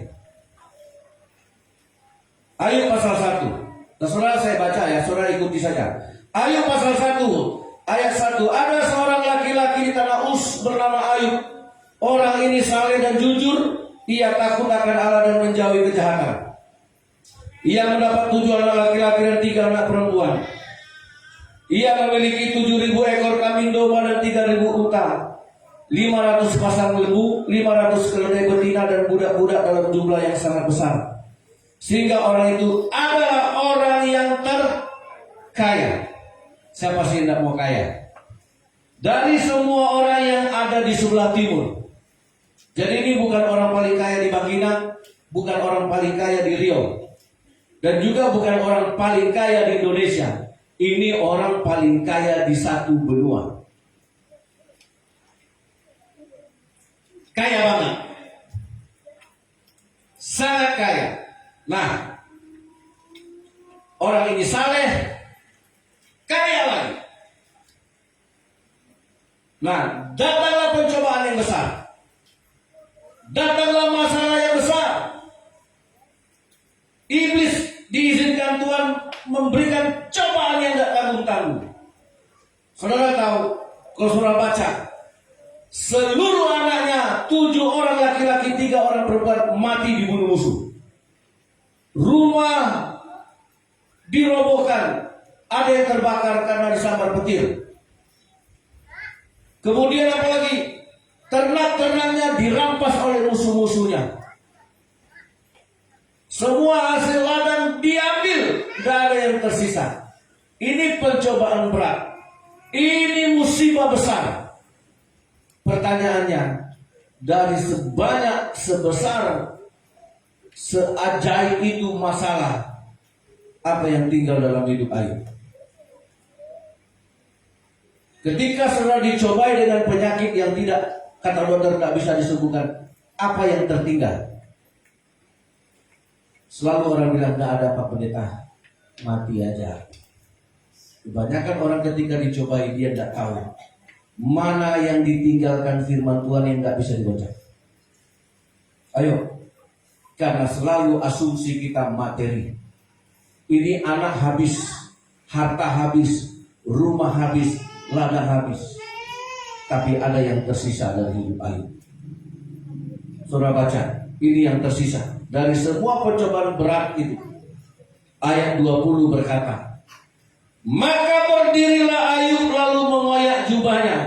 Ayub pasal 1. Saudara saya baca ya, saudara ikuti saja. Ayub pasal 1 ayat 1. Ada seorang laki-laki di tanah Uz bernama Ayub. Orang ini saleh dan jujur. Ia takut akan Allah dan menjauhi kejahatan. Ia mendapat 7 anak laki-laki dan 3 anak perempuan. Ia memiliki 7.000 ekor kambing domba dan 3.000 unta, 500 pasang lembu, 500 keledai betina dan budak-budak dalam jumlah yang sangat besar. Sehingga orang itu adalah orang yang terkaya. Siapa sih yang tidak mau kaya? Dari semua orang yang ada di sebelah timur. Jadi ini bukan orang paling kaya di Bangkinang, bukan orang paling kaya di Riau, dan juga bukan orang paling kaya di Indonesia. Ini orang paling kaya di satu benua. Kaya banget. Sangat kaya. Nah, orang ini saleh, kaya lagi. Nah, datanglah pencobaan yang besar. Datanglah masalah yang besar. Iblis diizinkan Tuhan memberikan cobaan yang tidak tanggung-tanggung. Saudara tahu, kalau saudara baca, seluruh anaknya 7 orang laki-laki, 3 orang perempuan mati dibunuh musuh. Rumah dirobohkan, ada yang terbakar karena disambar petir. Kemudian apalagi? Ternak-ternaknya dirampas oleh musuh-musuhnya. Semua hasil ladang diambil, tidak ada yang tersisa. Ini pencobaan berat. Ini musibah besar. Pertanyaannya, dari sebanyak sebesar seajaib itu masalah, apa yang tinggal dalam hidup Ayub? Ketika saudara dicobai dengan penyakit yang tidak, kata dokter, tidak bisa disembuhkan, apa yang tertinggal? Selalu orang bilang, tidak ada Pak Pendeta, mati aja. Kebanyakan orang ketika dicobai, dia tidak tahu mana yang ditinggalkan firman Tuhan yang tidak bisa dibaca. Ayo, karena selalu asumsi kita materi. Ini anak habis, harta habis, rumah habis, ladang habis. Tapi ada yang tersisa dari hidup Ayub. Saudara baca, ini yang tersisa dari semua pencobaan berat itu. Ayat 20 berkata, maka berdirilah Ayub lalu mengoyak jubahnya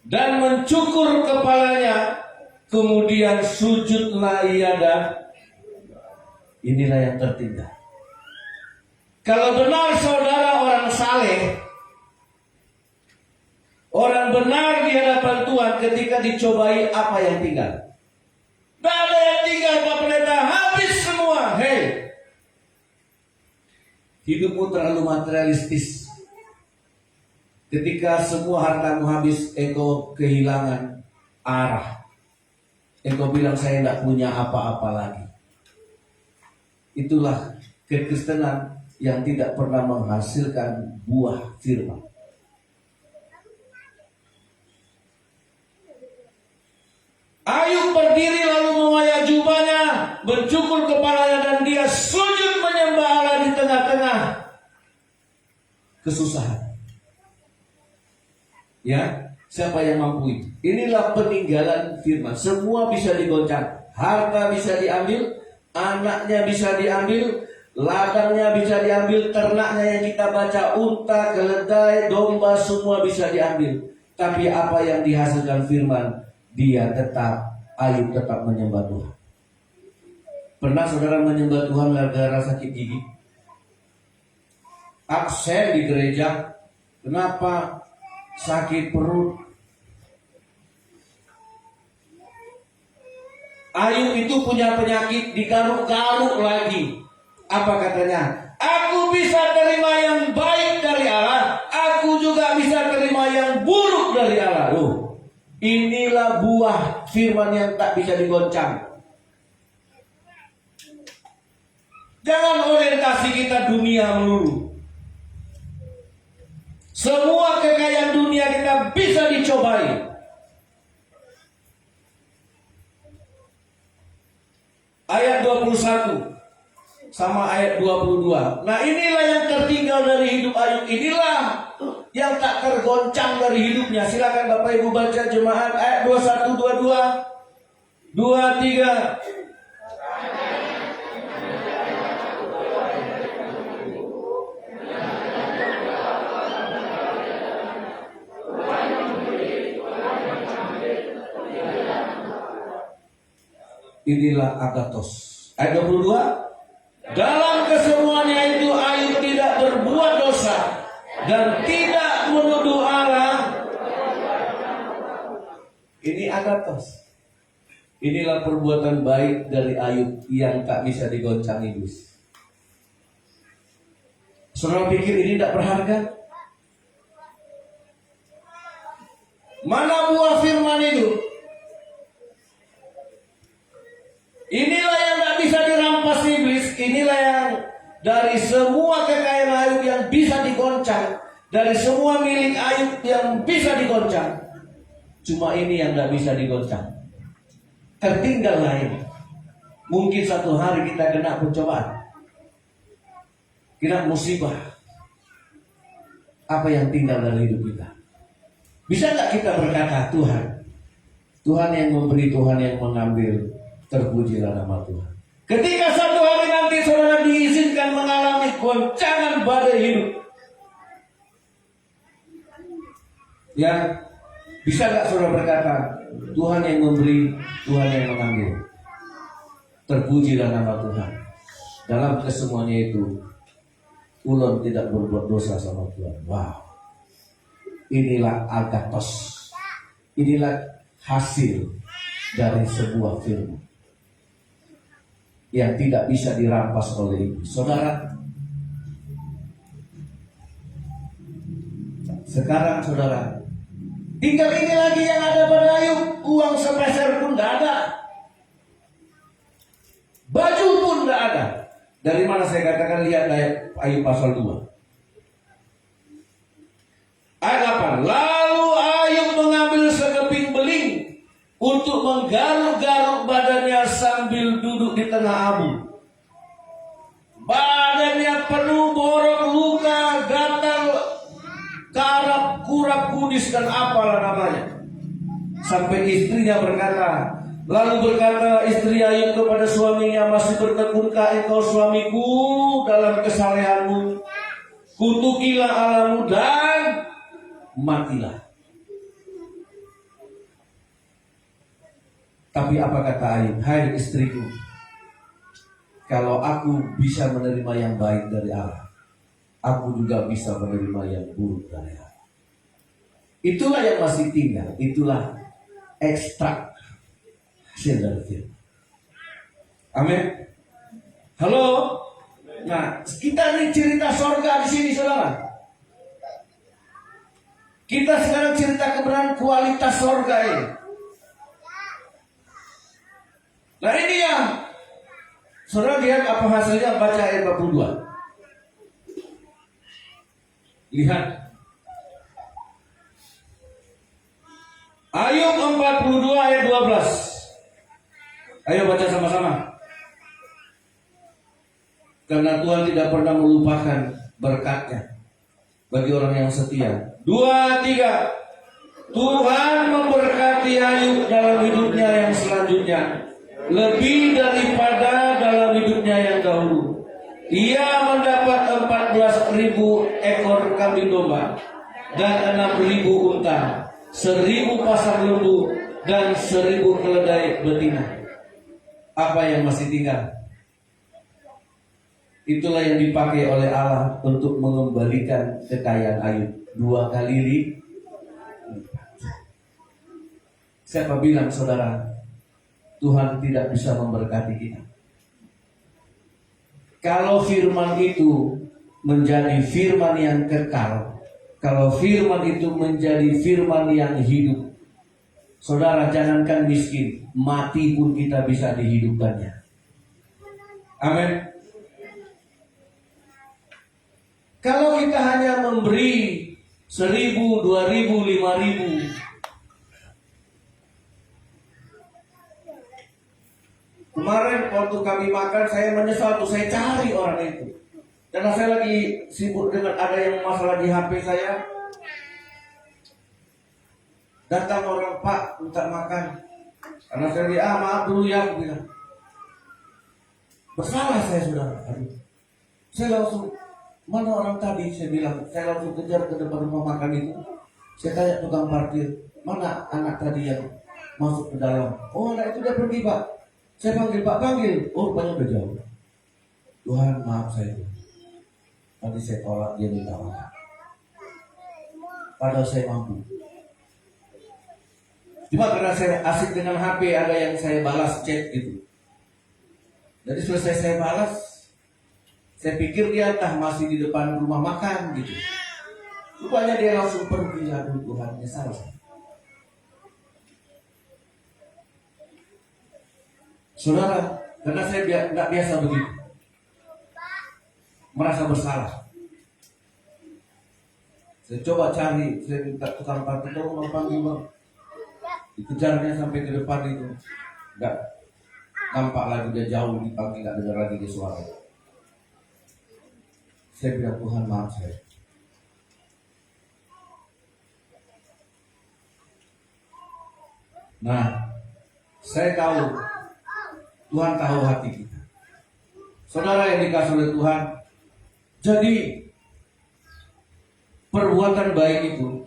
dan mencukur kepalanya, kemudian sujudlah ia dan inilah yang tertinggal. Kalau benar saudara orang saleh, orang benar di hadapan Tuhan, ketika dicobai, apa yang tinggal? Tidak ada yang tinggal, Pak Pendeta, habis semua. Hei, hidupmu terlalu materialistis. Ketika semua hartamu habis, engkau kehilangan arah. Engkau bilang, saya tidak punya apa-apa lagi. Itulah kekristenan yang tidak pernah menghasilkan buah firman. Ayub berdiri lalu mengoyak jubahnya, mencukur kepalanya, dan dia sujud menyembah Allah di tengah-tengah kesusahan. Ya, siapa yang mampu itu? Inilah peninggalan firman. Semua bisa digoncang, harta bisa diambil, anaknya bisa diambil, ladangnya bisa diambil, ternaknya yang kita baca, unta, keledai, domba, semua bisa diambil. Tapi apa yang dihasilkan firman? Dia tetap, Ayub tetap menyembah Tuhan. Pernah saudara menyembah Tuhan gara-gara sakit gigi? Absen di gereja. Kenapa? Sakit perut. Ayub itu punya penyakit, digaruk-garuk lagi. Apa katanya? Aku bisa terima yang baik dari Allah, aku juga bisa terima yang buruk dari Allah. Inilah buah firman yang tak bisa digoncang. Jangan orientasi kita dunia melulu. Semua kekayaan dunia kita bisa dicobai. Ayat 21 sama ayat 22. Nah, inilah yang tertinggal dari hidup Ayub. Inilah yang tak tergoncang dari hidupnya. Silakan Bapak Ibu baca jemaat ayat 21, 22, 23. Inilah agatos. Ayat 22. Dalam kesemuanya itu Ayub tidak berbuat dosa dan tidak menuduh Allah. Ini agatos. Inilah perbuatan baik dari Ayub yang tak bisa digoncang iblis. Saudara pikir ini tidak berharga? Mana buah firman itu? Inilah yang tak bisa dirampas iblis. Inilah yang dari semua kekayaan Ayub yang bisa digoncang, dari semua milik Ayub yang bisa digoncang, cuma ini yang tak bisa digoncang. Tertinggal lain. Mungkin satu hari kita kena pencobaan, kena musibah. Apa yang tinggal dari hidup kita? Bisa tak kita berkata, Tuhan yang memberi, Tuhan yang mengambil, terpujilah nama Tuhan. Ketika satu hari nanti saudara diizinkan mengalami goncangan badai hidup, ya, bisa gak saudara berkata, Tuhan yang memberi, Tuhan yang mengambil, terpujilah nama Tuhan. Dalam kesemuanya itu, ulun tidak berbuat dosa sama Tuhan. Wow, inilah agatos. Inilah hasil dari sebuah firman yang tidak bisa dirampas oleh iblis. Saudara, sekarang saudara, tinggal ini lagi yang ada pada Ayub. Uang sepeser pun tidak ada, baju pun tidak ada. Dari mana saya katakan, lihat Ayub pasal 2 ayat 8. Lalu Ayub mengambil sekeping beling untuk menggaruk-garuk badannya sambil duduk di tengah abu. Badannya penuh borok, luka, gatal, karap, kurap, kudis, dan apalah namanya. Sampai istrinya lalu berkata istri Ayub kepada suaminya, masih bertekunkah engkau suamiku dalam kesalehanmu? Kutukilah Allahmu dan matilah. Tapi apa kata Ayub? Hai istriku, kalau aku bisa menerima yang baik dari Allah, aku juga bisa menerima yang buruk dari Allah. Itulah yang masih tinggal. Itulah ekstrak hasil dari firman. Amin. Halo. Nah, kita ini cerita sorga di sini, saudara. Kita sekarang cerita kebenaran kualitas sorga ini. Nah, ini ya, saudara lihat apa hasilnya, baca ayat 42. Lihat. Ayub 42 ayat 12. Ayo baca sama-sama. Karena Tuhan tidak pernah melupakan berkatnya bagi orang yang setia. 2, 3. Tuhan memberkati Ayub dalam hidupnya yang selanjutnya, lebih daripada dalam hidupnya yang dahulu. Ia mendapat 14.000 ekor kambing domba dan 6.000 unta, 1.000 pasang lembu dan 1.000 keledai betina. Apa yang masih tinggal? Itulah yang dipakai oleh Allah untuk mengembalikan kekayaan Ayub 2 kali lipat. Siapa bilang saudara Tuhan tidak bisa memberkati kita? Kalau firman itu menjadi firman yang kekal, kalau firman itu menjadi firman yang hidup, saudara, jangankan miskin, mati pun kita bisa dihidupkannya. Amin. Kalau kita hanya memberi 1.000, 2.000, 5.000, kemarin waktu kami makan saya menyesal tuh, saya cari orang itu. Karena saya lagi sibuk dengan ada yang masalah di HP saya. Datang orang, Pak minta makan. Karena saya bilang, maaf dulu ya, aku bilang. Bersalah saya sudah. Saya langsung, mana orang tadi? Saya bilang, saya langsung kejar ke depan rumah makan itu. Saya tanya tukang parkir, mana anak tadi yang masuk ke dalam? Oh, anak itu udah pergi, Pak. Saya panggil, Pak, panggil. Oh, rupanya udah jauh. Tuhan, maaf saya. Tadi saya tolak, dia minta maaf. Padahal saya mampu. Cuma karena saya asik dengan HP, ada yang saya balas chat gitu. Jadi selesai saya balas, saya pikir dia entah masih di depan rumah makan gitu. Rupanya dia langsung pergi. Aduh Tuhan, nyesal. Saudara, karena saya nggak biasa begitu, merasa bersalah. Saya coba cari, saya minta tukang parkir, tolong panggil bang. Dikejarnya sampai ke depan itu, nggak nampak lagi, dia jauh dipanggil, nggak dengar lagi dia suara. Saya bilang, Tuhan maaf saya. Nah, saya tahu Tuhan tahu hati kita. Saudara yang dikasih oleh Tuhan, jadi perbuatan baik itu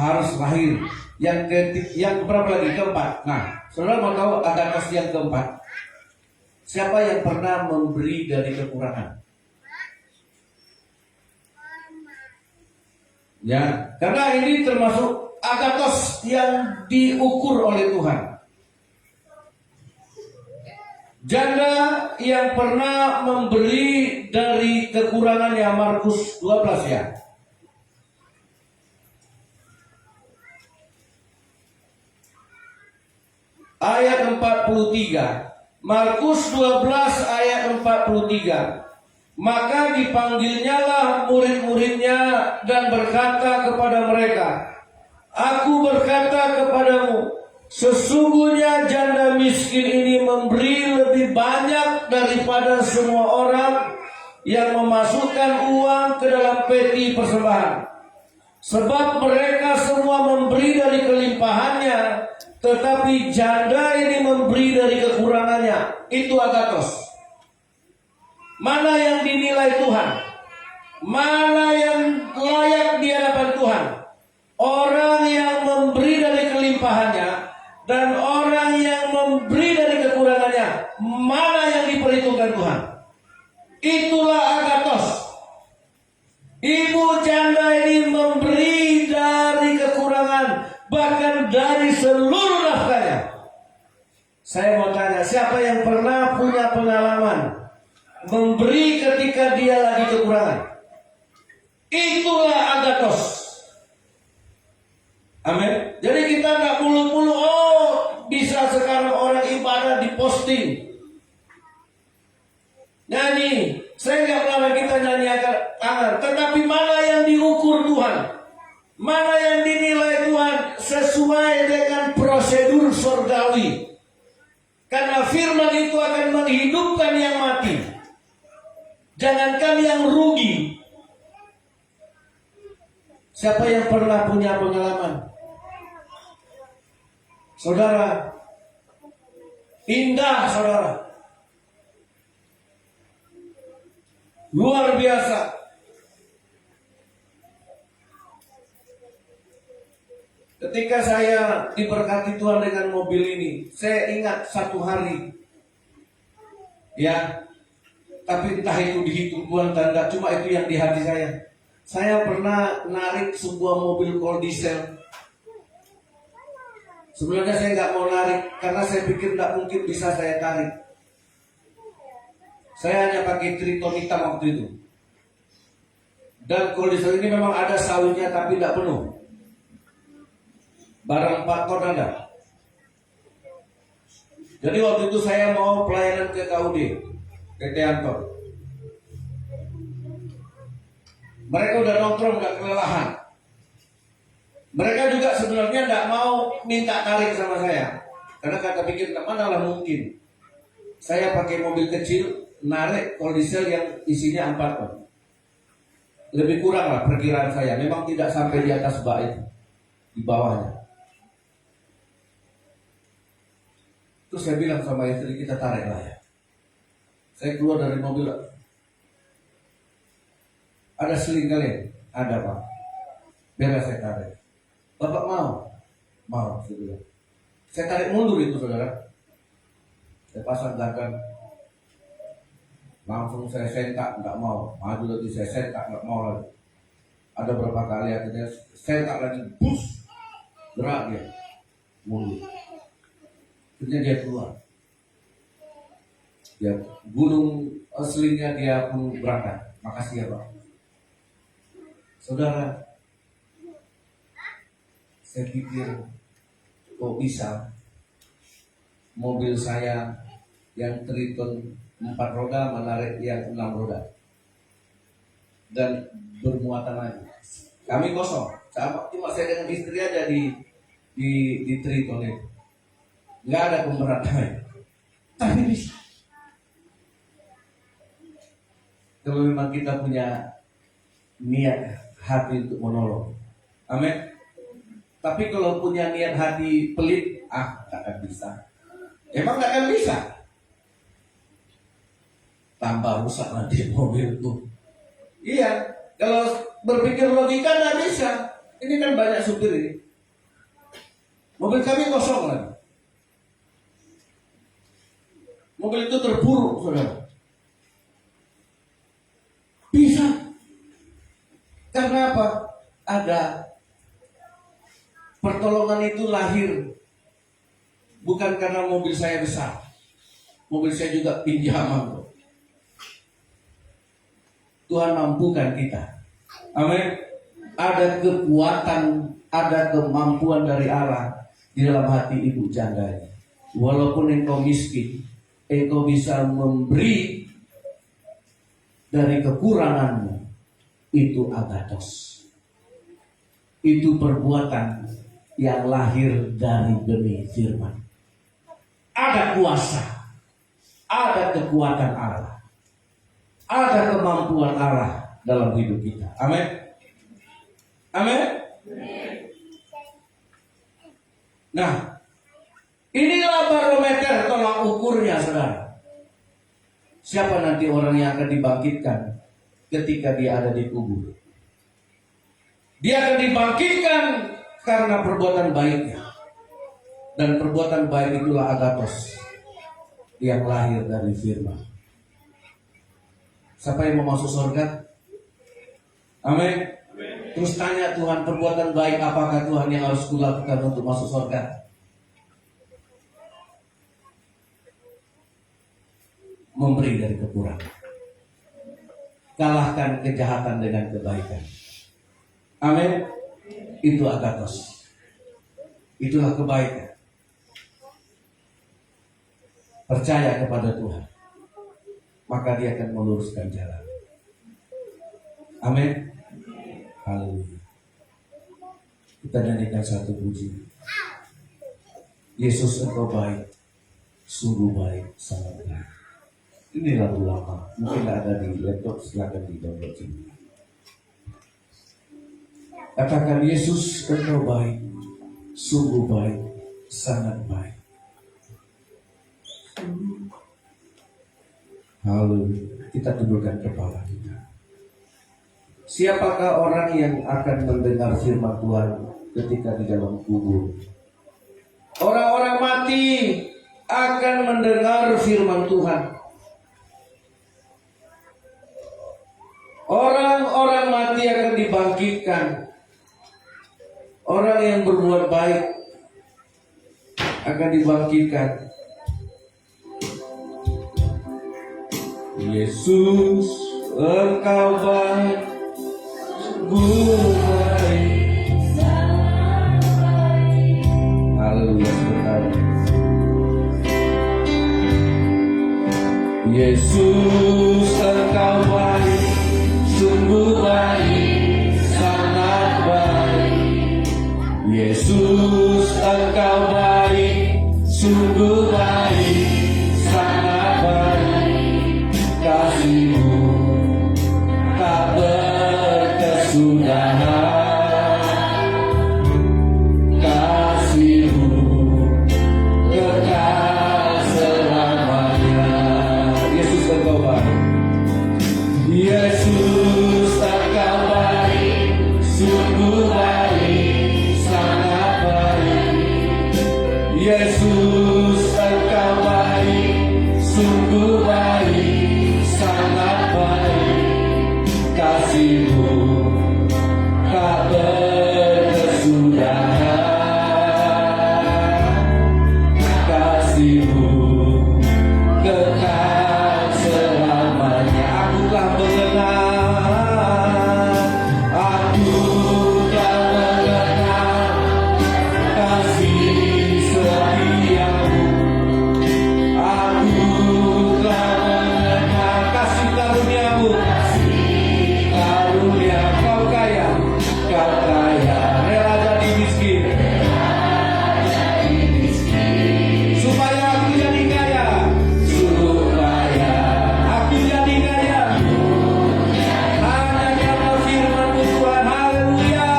harus lahir. Yang berapa lagi? Keempat. Nah, saudara mau tahu agatos yang keempat? Siapa yang pernah memberi dari kekurangan? Ya, karena ini termasuk agatos yang diukur oleh Tuhan. Janda yang pernah memberi dari kekurangannya, Markus 12 ya. Ayat 43. Markus 12 ayat 43. Maka dipanggilnyalah murid-muridnya dan berkata kepada mereka, Aku berkata kepadamu, sesungguhnya janda miskin ini memberi lebih banyak daripada semua orang yang memasukkan uang ke dalam peti persembahan. Sebab mereka semua memberi dari kelimpahannya, tetapi janda ini memberi dari kekurangannya. Itu agatos. Mana yang dinilai Tuhan? Mana yang layak di hadapan Tuhan? Orang yang memberi dari kelimpahannya dan orang yang memberi dari kekurangannya. Mana yang diperhitungkan Tuhan? Itulah agatos. Ibu janda ini memberi dari kekurangan, bahkan dari seluruh nafkahnya. Saya mau tanya, siapa yang pernah punya pengalaman memberi ketika dia lagi kekurangan? Itulah agatos. Amin. Jadi kita nggak mulu-mulu, bisa sekarang orang ibadah diposting, nyanyi. Saya nggak melarang kita nyanyi tangan, tetapi mana yang diukur Tuhan? Mana yang dinilai Tuhan sesuai dengan prosedur surgawi? Karena firman itu akan menghidupkan yang mati. Jangankan yang rugi. Siapa yang pernah punya pengalaman? Saudara, indah saudara. Luar biasa. Ketika saya diberkati Tuhan dengan mobil ini, saya ingat satu hari, ya, tapi entah itu dihitung Tuhan dan enggak, cuma itu yang di hati saya. Saya pernah narik sebuah mobil cold diesel. Sebenarnya saya nggak mau narik karena saya pikir nggak mungkin bisa saya tarik. Saya hanya pakai Triton hitam waktu itu. Dan cold diesel ini memang ada sawitnya tapi tidak penuh. Barang 4 ton ada. Jadi waktu itu saya mau pelayanan ke KUD, PT Anton. Mereka udah nongkrong, udah kelelahan. Mereka juga sebenarnya nggak mau minta tarik sama saya, karena kata pikir mana lah mungkin saya pakai mobil kecil narik kalau diesel yang isinya 4 ton. Lebih kurang lah perkiraan saya. Memang tidak sampai di atas bak itu, di bawahnya. Terus saya bilang sama istri, kita tarik lah ya. Saya keluar dari mobil. Ada seling kalian? Ada Pak. Biar saya tarik. Bapak mau? Mau, saya bilang. Saya tarik mundur itu saudara. Saya pasang gagan. Langsung saya sentak, nggak mau. Maju lagi saya sentak, nggak mau lagi. Ada berapa kali akhirnya sentak lagi, bus, gerak dia, mundur. Akhirnya dia keluar. Dia gulung selingnya, dia pun berangkat. Makasih ya Pak. Saudara, saya pikir kok bisa mobil saya yang Triton 4 roda menarik yang 6 roda dan bermuatan lagi. Kami kosong, cuma saya dengan istri aja di Triton itu. Nggak ada pemberat, tapi bisa. Kalau memang kita punya niat hati untuk menolong, amin. Tapi kalau punya niat hati pelit, tak akan bisa. Emang gak akan bisa. Tambah rusak nanti mobil itu. Iya, kalau berpikir logika gak bisa. Ini kan banyak supir ini. Mobil kami kosong lagi. Mobil itu terpuruk, saudara. Bisa. Karena apa? Ada pertolongan itu lahir bukan karena mobil saya besar. Mobil saya juga pinjaman. Tuhan mampukan kita. Amin. Ada kekuatan, ada kemampuan dari Allah di dalam hati ibu jandanya. Walaupun engkau miskin, engkau bisa memberi dari kekuranganmu. Itu agathos. Itu perbuatan yang lahir dari benih firman. Ada kuasa, ada kekuatan Allah, ada kemampuan Allah dalam hidup kita. Amin. Amin. Nah, inilah barometer tolak ukurnya, saudara. Siapa nanti orang yang akan dibangkitkan ketika dia ada di kubur? Dia akan dibangkitkan karena perbuatan baiknya. Dan perbuatan baik itulah agathos yang lahir dari firman. Siapa yang mau masuk surga? Amin. Terus tanya Tuhan, perbuatan baik apakah Tuhan yang harus kulakukan untuk masuk surga? Memberi dari kekurangan. Kalahkan kejahatan dengan kebaikan. Amin. Itu agathos. Itulah kebaikan. Percaya kepada Tuhan, maka dia akan meluruskan jalan. Amin. Haleluya. Kita nyanyikan satu puji. Yesus engkau baik, sungguh baik, sangat baik. Ini lagu lama, mungkin ada di laptop, silakan di-download sini. Katakan, Yesus engkau baik, sungguh baik, sangat baik. Haleluya. Kita tundukkan kepala kita. Siapakah orang yang akan mendengar firman Tuhan ketika di dalam kubur? Orang-orang mati akan mendengar firman Tuhan. Orang-orang mati akan dibangkitkan. Orang yang berbuat baik akan dibangkitkan. Yesus, engkau baik, sungguh baik. Haleluya, sebentar. Yesus, engkau baik, sungguh baik. Yesus, Engkau baik, sungguh baik, sangat baik. Kasih-Mu tak berkesudahan. Kasih-Mu kekal selamanya. Yesus, Engkau baik. Yesus, Engkau baik, sungguh baik, sangat baik. Yesus, Engkau baik, sungguh baik, sangat baik. Kasih-Mu tak berkesudahan. Kasih-Mu kekal selamanya. Aku telah mengenal, aku telah mengenal kasih setiamu. Aku telah mengenal kasih karunia-Mu. Karunia kau kaya, rela jadi miskin, supaya aku jadi kaya, supaya aku jadi kaya. Hanya karena firman-Mu Tuhan. Haleluya.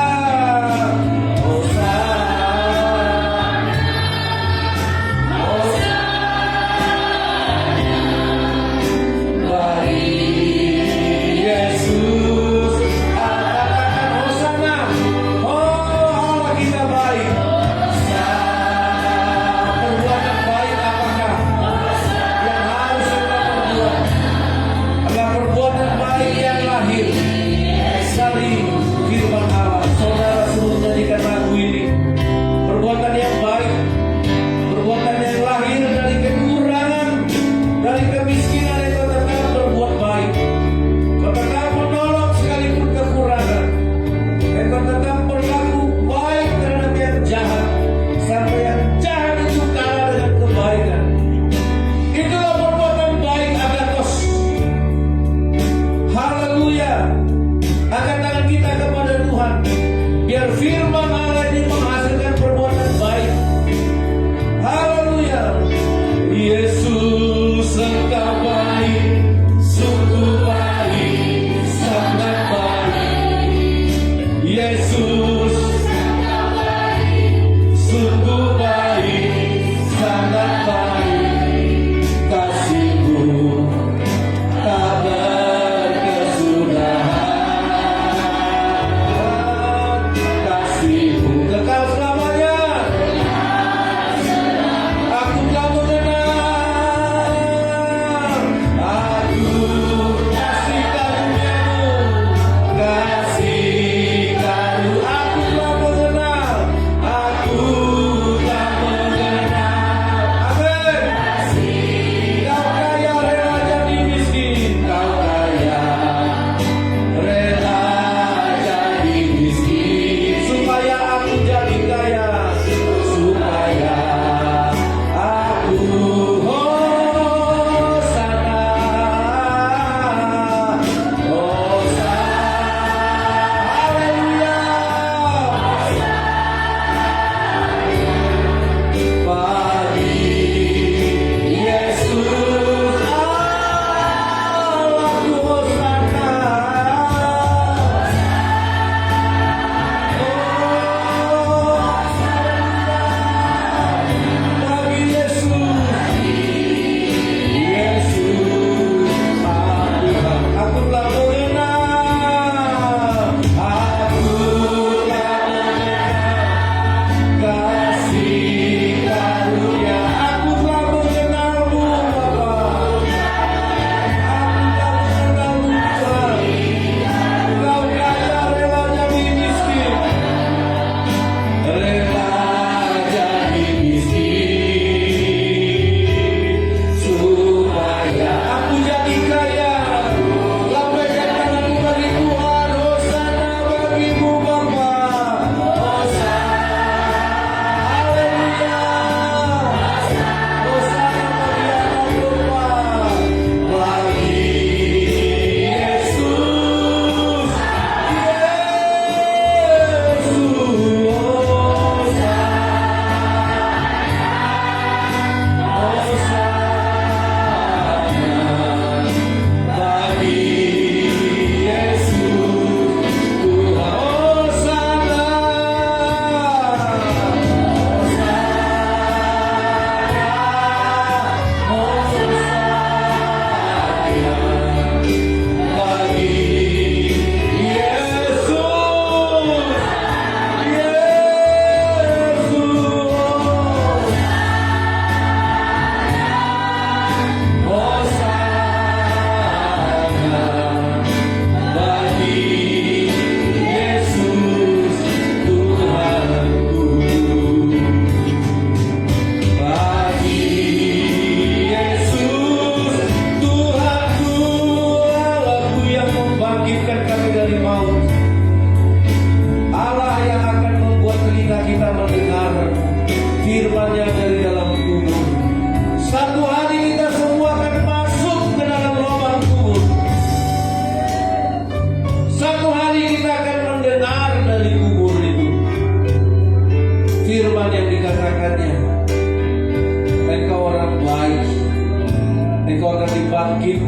Hosana, bagi Yesus. Katakan Hosana. Oh, Allah kita baik. Perbuatan baik apakah yang harus kita perbuat? Adalah perbuatan baik yang lahir dari firman Allah. Saudara suruh menyanyikan lagu ini. Perbuatan yang baik, perbuatan yang lahir dari kekurangan, dari kemiskinan yang kau tetap berbuat baik. Kau tetap menolong sekalipun kekurangan. Dan kau tetap berlaku baik terhadap yang jahat, sampai yang jahat itu kalah dengan kebaikan. Itulah perbuatan baik agathos. Haleluya. Angkat tangan kita kepada Tuhan, biar firman Allah ini menghasilkan perbuatan baik. Haleluya. Yesus, Engkau baik, sungguh baik, sangat baik. Yesus, Engkau baik, sungguh baik, sangat baik. Kasih-Mu tak berkesudahan. Kasih-Mu kekal selamanya. Aku telah mengenal, aku kasih karunia-Mu, kasih karunia.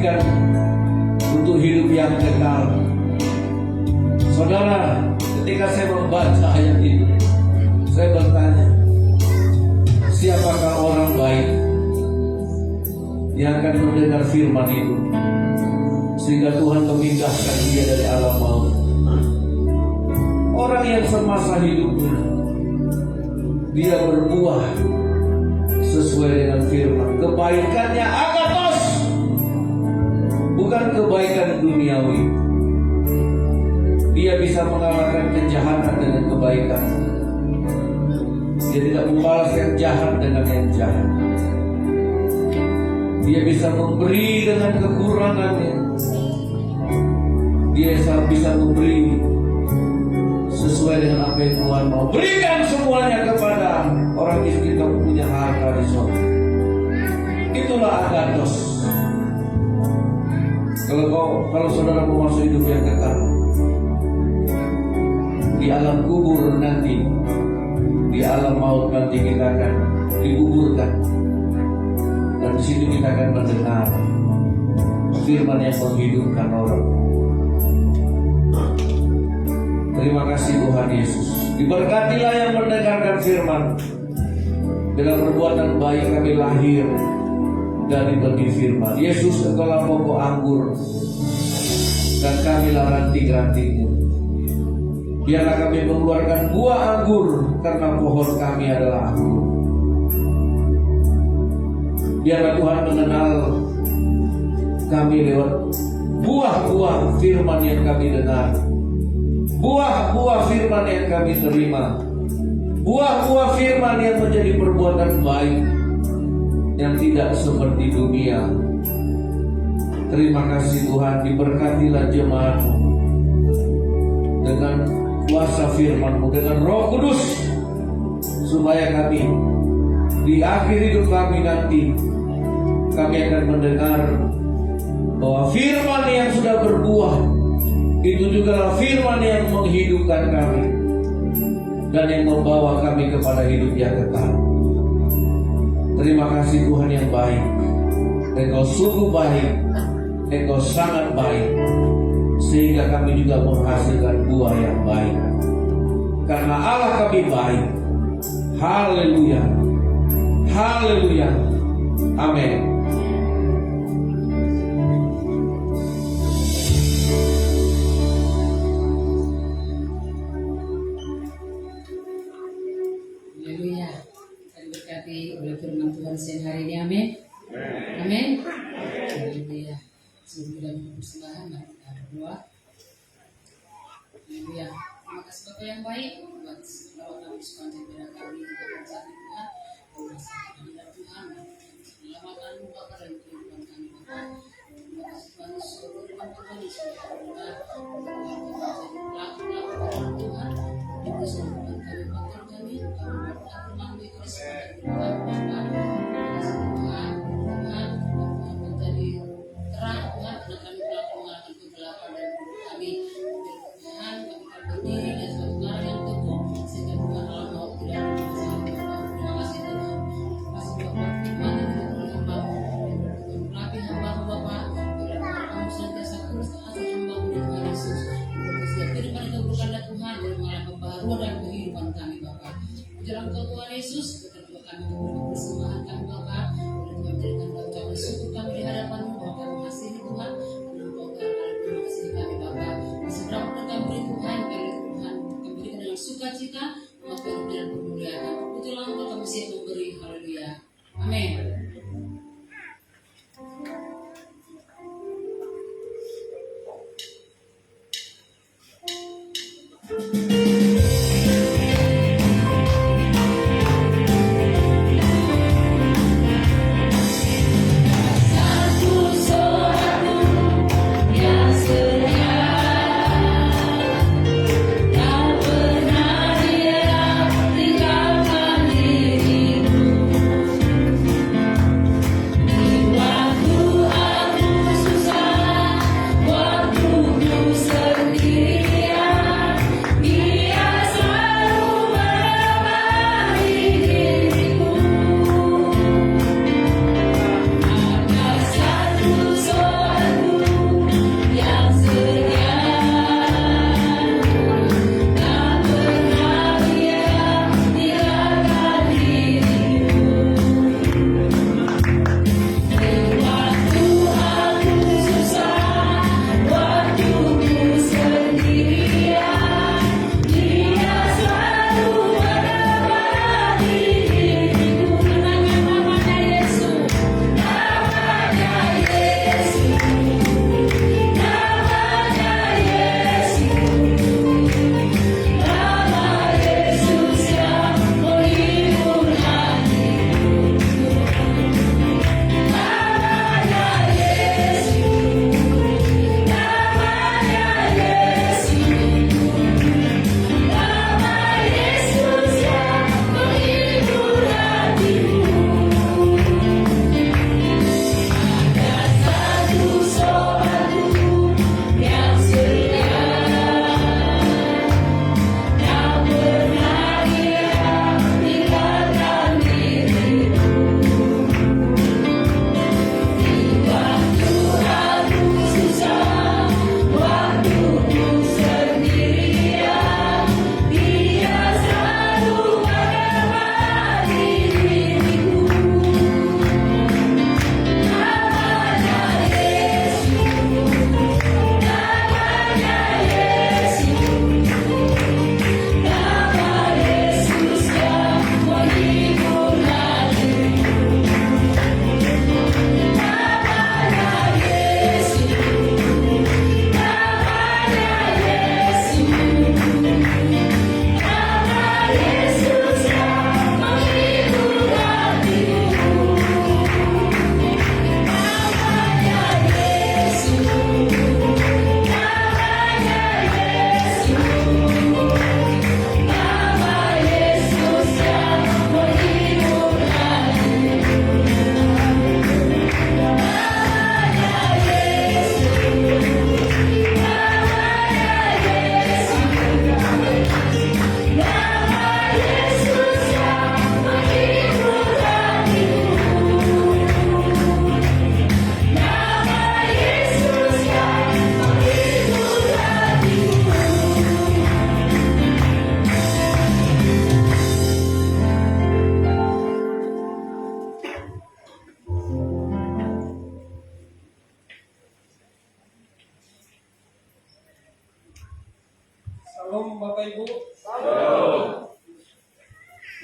diberikan untuk hidup yang kekal. Saudara, ketika saya membaca ayat itu, saya bertanya, siapakah orang baik yang akan mendengar firman itu sehingga Tuhan memindahkan dia dari alam maut? Orang yang semasa hidupnya dia berbuah sesuai dengan firman. Kebaikannya agatos, bukan kebaikan duniawi. Dia bisa mengalahkan kejahatan dengan kebaikan. Dia tidak membalas yang jahat dengan yang jahat. Dia bisa memberi dengan kekurangannya. Dia bisa memberi sesuai dengan apa yang Tuhan mau. Berikan semuanya kepada orang miskin, kamu punya harta di sorga. Itulah agatos. Kalau saudara mau masuk hidup yang kekal, di alam kubur nanti, di alam maut nanti kita akan dikuburkan, dan di situ kita akan mendengar firman yang menghidupkan orang. Terima kasih Tuhan Yesus. Diberkatilah yang mendengarkan firman. Dengan perbuatan baik kami lahir dari benih firman. Yesus, Engkaulah pokok anggur dan kamilah ranting-rantingnya. Biarlah kami mengeluarkan buah anggur karena pohon kami adalah anggur. Biarlah Tuhan mengenal kami lewat buah-buah firman yang kami dengar, buah-buah firman yang kami terima, buah-buah firman yang menjadi perbuatan baik yang tidak seperti dunia. Terima kasih Tuhan, diberkatilah jemaat-Mu dengan kuasa firman-Mu, dengan Roh Kudus, supaya kami di akhir hidup kami nanti kami akan mendengar bahwa firman yang sudah berbuah itu juga firman yang menghidupkan kami dan yang membawa kami kepada hidup yang kekal. Terima kasih Tuhan yang baik. Engkau sungguh baik, Engkau sangat baik, sehingga kami juga menghasilkan buah yang baik. Karena Allah kami baik. Haleluya, haleluya, amin. Haleluya. Kita diberkati oleh firman Tuhan siang hari ini, amin. Amin. Haleluya. Sebelum kita bersembahan, mari kita berdoa. Haleluya. Terima kasih Bapak yang baik buat selawat kami sepanjang jalan kami kita saat ini Tuhan. Terima kasih Tuhan. Selamatkan Bapak dan kehidupan kami Bapak. Terima kasih Tuhan seluruh firman Tuhan di seluruh dunia. Pelaku-pelaku Tuhan. Itu seluruh kami bantu kami. Kami di sepanjang jalan Bapak. Terima kasih Tuhan. Tuhan menjadi terang Tuhan. Dan kami telah mengalahkan kegelapan dan kami. Tuhan kami akan berdiri dan suatu cara yang teguh sehingga Tuhan alam mau tidak bermasalah. Terima kasih Tuhan. Terima kasih Bapak firman yang kita terhamba. Melatih hamba-Mu Bapak. Bila kamu senantiasa terus asal hamba-Mu di Tuhan Yesus. Setiap kehidupan itu berkanda Tuhan dari mengalami pembaharuan dan kehidupan kami Bapak. Jalan Kau Tuhan Yesus, berdoa kami untuk persembahan kami Bapak. Boleh Tuhan jadikan ucapan syukur kami di hadapan-Mu bahwa kami mengasihi Tuhan. Dan Engkau akan mengasihi kami Bapak. Seberapa pun kami beri Tuhan, kami Tuhan berikan dengan sukacita, maka dan kemuliaan. Itulah Engkau kami siap memberi. Haleluya. Amin. Yang setia, tak pernah dia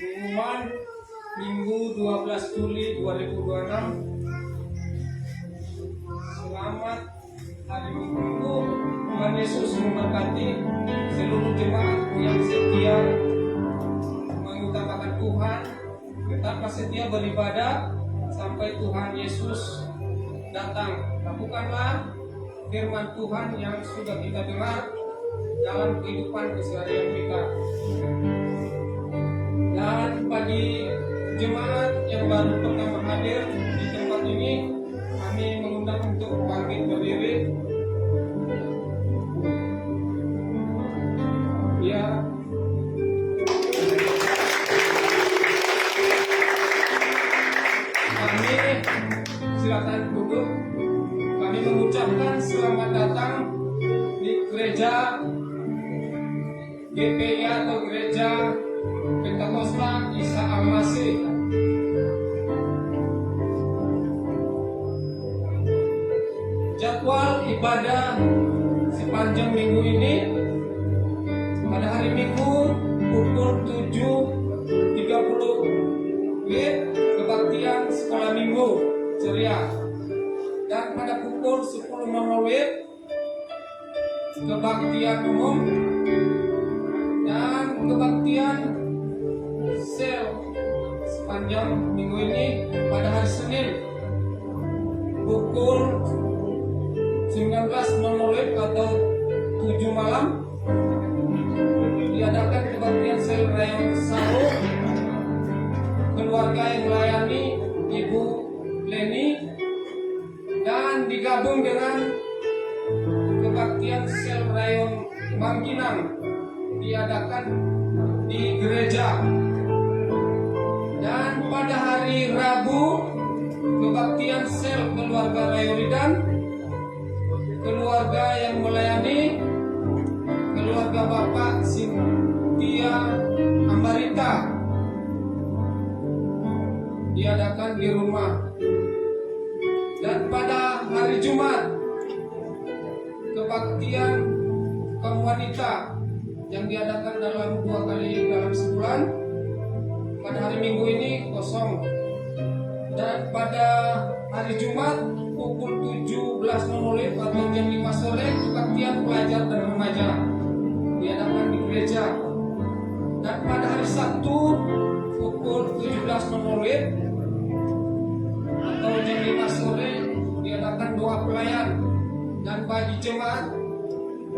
Pengumuman Minggu 12 Juli 2026. Selamat hari Minggu. Tuhan Yesus memberkati seluruh jemaat yang setia mengutamakan Tuhan, tetap setia beribadah sampai Tuhan Yesus datang. Lakukanlah firman Tuhan yang sudah kita dengar dalam kehidupan keseharian kita. Dan bagi jemaat yang baru pertama hadir di tempat ini, kami mengundang untuk bangkit berdiri. Ya. Kami silakan duduk. Kami mengucapkan selamat datang di gereja GPI atau Gereja Pentakosta Isa Al-Masih. Jadwal ibadah sepanjang minggu ini, pada hari Minggu pukul 7.30 WIB kebaktian sekolah minggu ceria, dan pada pukul 10.00 WIB kebaktian umum dan kebaktian sel sepanjang minggu ini. Pada hari Senin pukul 19.00 WIB atau 7 malam diadakan kebaktian sel rayon Saru. Keluarga yang melayani Ibu Leni, dan digabung dengan kebaktian sel rayon Mangkinang diadakan di gereja. Dan pada hari Rabu kebaktian sel keluarga Rayuridan, keluarga yang melayani keluarga Bapak Sintia Ambarita diadakan di rumah. Dan pada hari Jumat kebaktian kaum wanita yang diadakan dalam 2 kali dalam sebulan. Pada hari Minggu ini kosong. Dan pada hari Jumat pukul 17.00 atau jam 5 sore kebaktian pelajar dan remaja diadakan di gereja. Dan pada hari Sabtu pukul 17.00 atau jam 5 sore diadakan doa pelayan. Dan bagi jemaat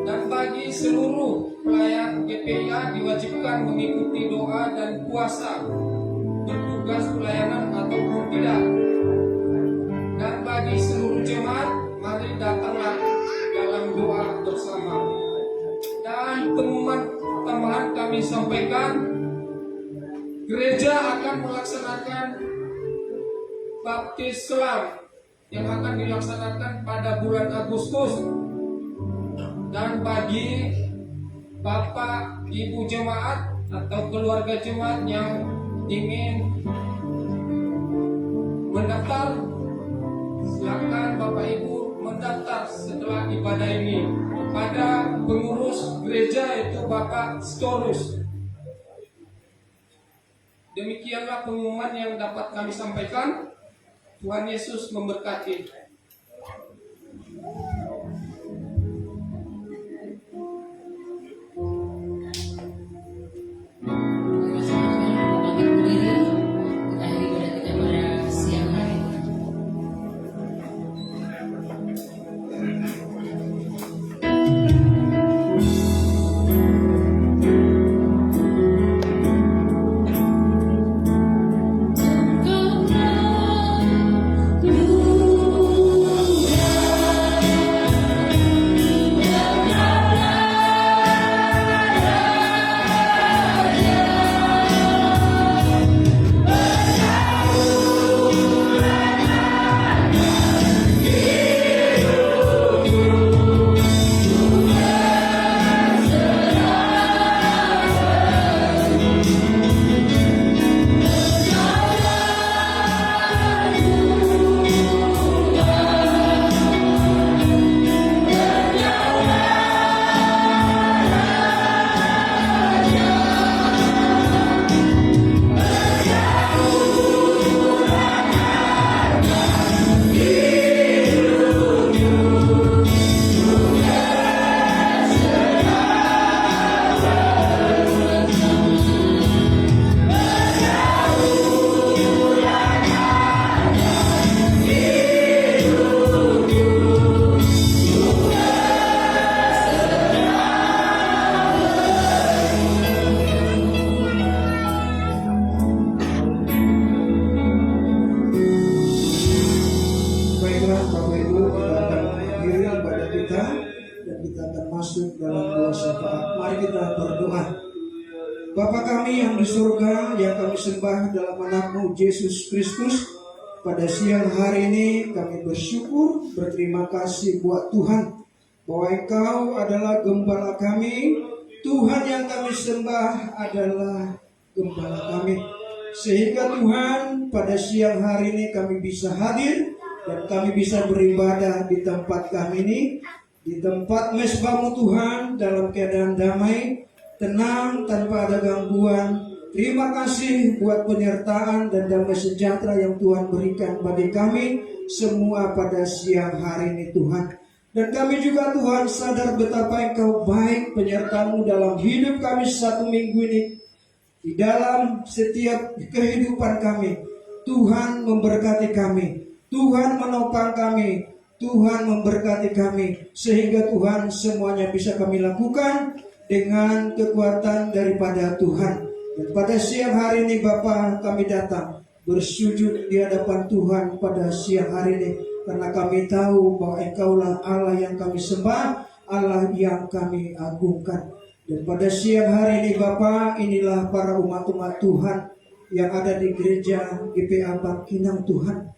dan bagi seluruh pelayan GPIA diwajibkan mengikuti doa dan puasa, bertugas pelayanan ataupun tidak. Dan bagi seluruh jemaat, mari datanglah dalam doa bersama. Dan pengumuman tambahan kami sampaikan, gereja akan melaksanakan baptis selam yang akan dilaksanakan pada bulan Agustus. Dan bagi Bapak Ibu jemaat atau keluarga jemaat yang ingin mendaftar, silakan Bapak Ibu mendaftar setelah ibadah ini pada pengurus gereja, yaitu Bapak Storus. Demikianlah pengumuman yang dapat kami sampaikan. Tuhan Yesus memberkati. Kau Bapa kami yang di surga, yang kami sembah dalam anakmu Yesus Kristus, pada siang hari ini kami bersyukur, berterima kasih buat Tuhan, bahwa Engkau adalah gembala kami, Tuhan yang kami sembah adalah gembala kami. Sehingga Tuhan, pada siang hari ini kami bisa hadir, dan kami bisa beribadah di tempat kami ini, di tempat mesbah-Mu Tuhan, dalam keadaan damai, tenang, tanpa ada gangguan. Terima kasih buat penyertaan dan damai sejahtera yang Tuhan berikan bagi kami semua pada siang hari ini Tuhan. Dan kami juga Tuhan sadar betapa Engkau baik penyertaan-Mu dalam hidup kami satu minggu ini. Di dalam setiap kehidupan kami, Tuhan memberkati kami, Tuhan menopang kami, Tuhan memberkati kami, sehingga Tuhan semuanya bisa kami lakukan dengan kekuatan daripada Tuhan. Dan pada siang hari ini Bapa, kami datang bersujud di hadapan Tuhan pada siang hari ini, karena kami tahu bahwa Engkaulah Allah yang kami sembah, Allah yang kami agungkan. Dan pada siang hari ini Bapa, inilah para umat-umat Tuhan yang ada di gereja GPA Bangkinang Tuhan.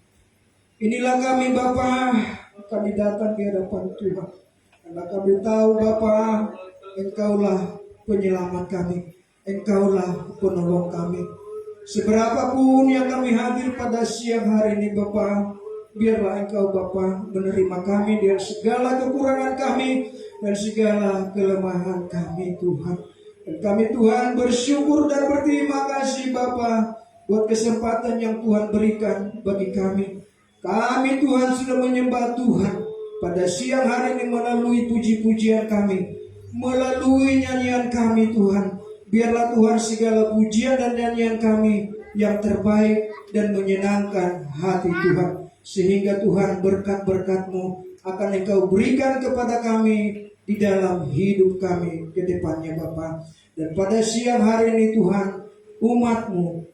Inilah kami Bapa, kami datang di hadapan Tuhan, karena kami tahu Bapa, Engkaulah penyelamat kami, Engkaulah penolong kami. Seberapapun yang kami hadir pada siang hari ini Bapa, biarlah Engkau Bapa menerima kami dari segala kekurangan kami dan segala kelemahan kami Tuhan. Dan kami Tuhan bersyukur dan berterima kasih Bapa buat kesempatan yang Tuhan berikan bagi kami. Kami Tuhan sudah menyembah Tuhan pada siang hari ini melalui puji-pujian kami, melalui nyanyian kami Tuhan. Biarlah Tuhan segala pujian dan nyanyian kami yang terbaik dan menyenangkan hati Tuhan. Sehingga Tuhan berkat-berkat-Mu akan Engkau berikan kepada kami di dalam hidup kami ke depannya Bapa. Dan pada siang hari ini Tuhan, umat-Mu,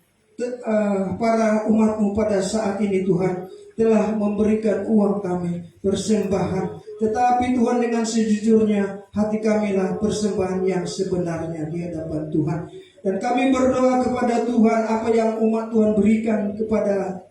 para umat-Mu pada saat ini Tuhan telah memberikan uang kami, persembahan. Tetapi Tuhan, dengan sejujurnya hati kamilah persembahan yang sebenarnya di hadapan Tuhan. Dan kami berdoa kepada Tuhan, apa yang umat Tuhan berikan kepada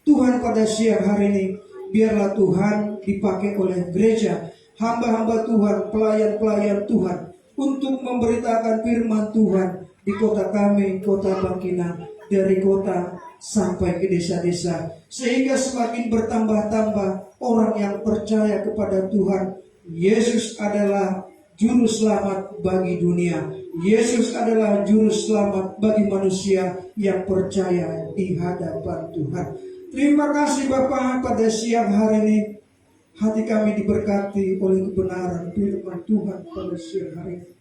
Tuhan pada siang hari ini, biarlah Tuhan dipakai oleh gereja, hamba-hamba Tuhan, pelayan-pelayan Tuhan, untuk memberitakan firman Tuhan di kota kami, kota Bangkinang, dari kota sampai ke desa-desa, sehingga semakin bertambah-tambah orang yang percaya kepada Tuhan. Yesus adalah juru selamat bagi dunia. Yesus adalah juru selamat bagi manusia yang percaya di hadapan Tuhan. Terima kasih Bapa, pada siang hari ini hati kami diberkati oleh kebenaran firman Tuhan pada siang hari ini.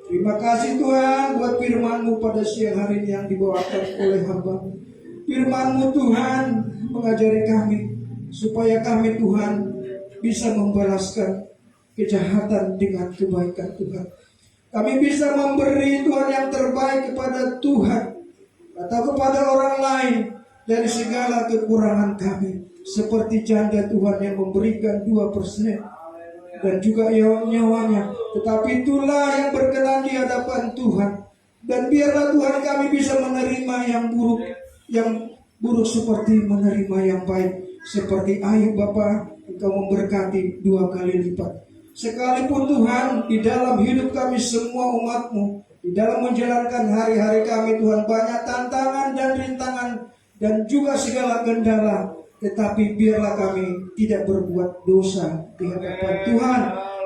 Terima kasih Tuhan buat firman-Mu pada siang hari ini yang dibawakan oleh hamba-Mu. Firman-Mu Tuhan mengajari kami supaya kami Tuhan bisa membalaskan kejahatan dengan kebaikan Tuhan. Kami bisa memberi Tuhan yang terbaik kepada Tuhan atau kepada orang lain dari segala kekurangan kami. Seperti janda Tuhan yang memberikan 2% dan juga nyawanya, tetapi itulah yang berkenan di hadapan Tuhan. Dan biarlah Tuhan kami bisa menerima yang buruk seperti menerima yang baik. Seperti Ayub Bapa, Engkau memberkati 2 kali lipat. Sekalipun Tuhan di dalam hidup kami semua umat-Mu, di dalam menjalankan hari-hari kami Tuhan, banyak tantangan dan rintangan dan juga segala kendala, tetapi biarlah kami tidak berbuat dosa di hadapan Tuhan.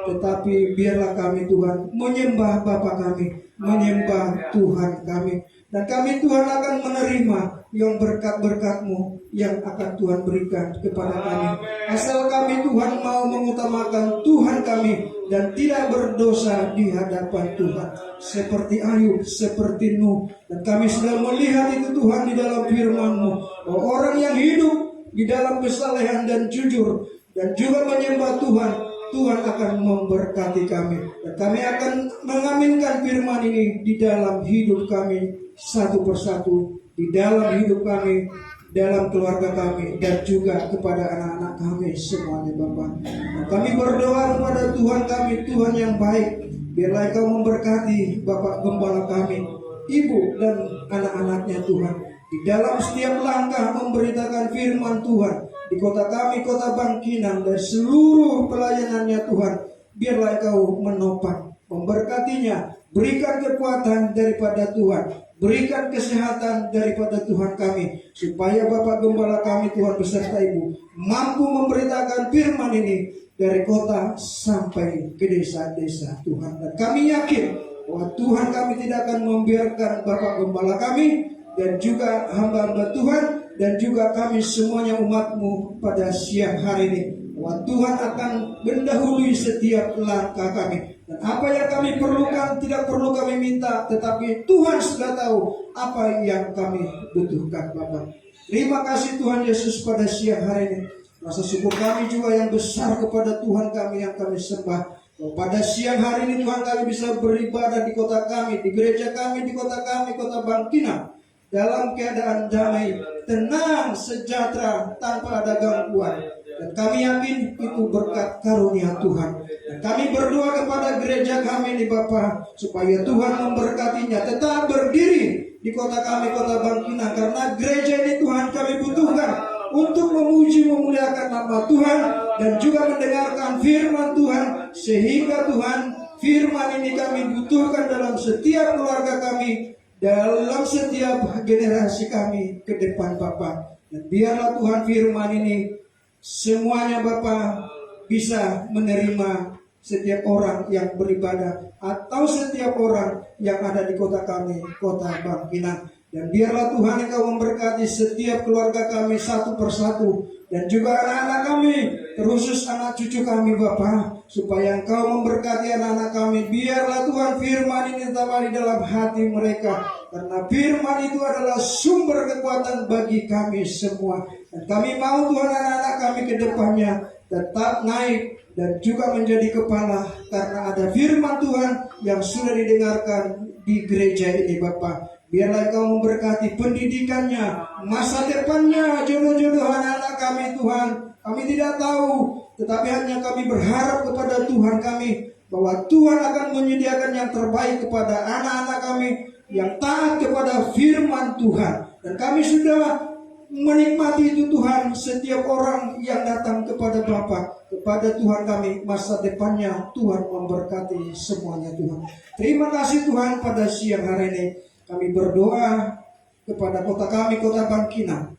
Tetapi biarlah kami Tuhan menyembah Bapa kami, menyembah Tuhan kami. Dan kami Tuhan akan menerima yang berkat-berkat-Mu yang akan Tuhan berikan kepada kami. Asal kami Tuhan mau mengutamakan Tuhan kami dan tidak berdosa di hadapan Tuhan. Seperti Ayub, seperti Nuh. Dan kami sudah melihat itu Tuhan di dalam firman-Mu, bahwa orang yang hidup di dalam kesalehan dan jujur dan juga menyembah Tuhan, Tuhan akan memberkati kami. Dan kami akan mengaminkan firman ini di dalam hidup kami satu persatu, di dalam hidup kami, dalam keluarga kami, dan juga kepada anak-anak kami semuanya Bapa. Dan kami berdoa kepada Tuhan kami, Tuhan yang baik, biarlah Engkau memberkati Bapak Gembala kami, ibu dan anak-anaknya Tuhan. Di dalam setiap langkah memberitakan firman Tuhan di kota kami, kota Bangkinang, dan seluruh pelayanannya Tuhan, biarlah Engkau menopang, memberkatinya, berikan kekuatan daripada Tuhan, berikan kesehatan daripada Tuhan kami, supaya Bapak Gembala kami Tuhan beserta Ibu mampu memberitakan firman ini dari kota sampai ke desa-desa Tuhan. Dan kami yakin bahwa Tuhan kami tidak akan membiarkan Bapak Gembala kami dan juga hamba-hamba Tuhan dan juga kami semuanya umat-Mu pada siang hari ini, bahwa Tuhan akan mendahului setiap langkah kami. Dan apa yang kami perlukan tidak perlu kami minta, tetapi Tuhan sudah tahu apa yang kami butuhkan Bapak. Terima kasih Tuhan Yesus pada siang hari ini. Rasa syukur kami juga yang besar kepada Tuhan kami yang kami sembah. Pada siang hari ini Tuhan kami bisa beribadah di kota kami, di gereja kami, di kota kami, kota Bangkinang, dalam keadaan damai, tenang, sejahtera, tanpa ada gangguan. Dan kami yakin itu berkat karunia Tuhan. Dan kami berdoa kepada gereja kami ini Bapa, supaya Tuhan memberkatinya tetap berdiri di kota kami, kota Bangkinang. Karena gereja ini Tuhan kami butuhkan untuk memuji memuliakan nama Tuhan dan juga mendengarkan firman Tuhan, sehingga Tuhan firman ini kami butuhkan dalam setiap keluarga kami, dalam setiap generasi kami ke depan Bapa. Dan biarlah Tuhan firman ini semuanya Bapa bisa menerima setiap orang yang beribadah atau setiap orang yang ada di kota kami, kota Bangkinang. Dan biarlah Tuhan Engkau memberkati setiap keluarga kami satu persatu, dan juga anak-anak kami, terkhusus anak cucu kami Bapa, supaya Engkau memberkati anak-anak kami. Biarlah Tuhan firman ini tetap di dalam hati mereka, karena firman itu adalah sumber kekuatan bagi kami semua. Dan kami mau Tuhan anak-anak kami ke depannya tetap naik dan juga menjadi kepala, karena ada firman Tuhan yang sudah didengarkan di gereja ini Bapa. Biarlah Engkau memberkati pendidikannya, masa depannya, jodoh-jodoh anak-anak kami Tuhan. Kami tidak tahu, tetapi hanya kami berharap kepada Tuhan kami, bahwa Tuhan akan menyediakan yang terbaik kepada anak-anak kami yang taat kepada firman Tuhan. Dan kami sudah menikmati itu Tuhan, setiap orang yang datang kepada Bapa, kepada Tuhan kami, masa depannya Tuhan memberkati semuanya Tuhan. Terima kasih Tuhan pada siang hari ini. Kami berdoa kepada kota kami, kota Bangkinang.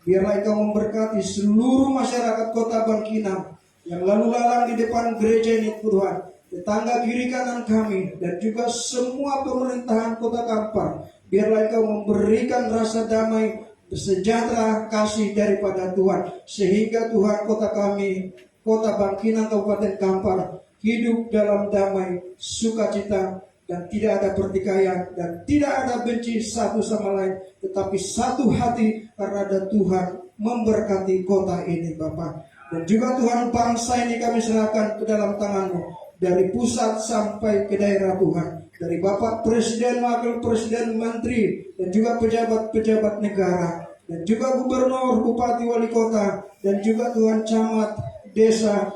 Biarlah Engkau memberkati seluruh masyarakat kota Bangkinang yang lalu lalang di depan gereja ini Tuhan, tetangga kiri kanan kami, dan juga semua pemerintahan kota Kampar. Biarlah Engkau memberikan rasa damai, sejahtera, kasih daripada Tuhan, sehingga Tuhan kota kami, kota Bangkinang, Kabupaten Kampar, hidup dalam damai, sukacita, dan tidak ada pertikaian, dan tidak ada benci satu sama lain, tetapi satu hati, karena ada Tuhan memberkati kota ini Bapa. Dan juga Tuhan, bangsa ini kami serahkan ke dalam tangan-Mu, dari pusat sampai ke daerah Tuhan, dari Bapak Presiden, Wakil Presiden, Menteri, dan juga pejabat-pejabat negara, dan juga Gubernur, Bupati, Wali Kota, dan juga Tuhan camat, desa,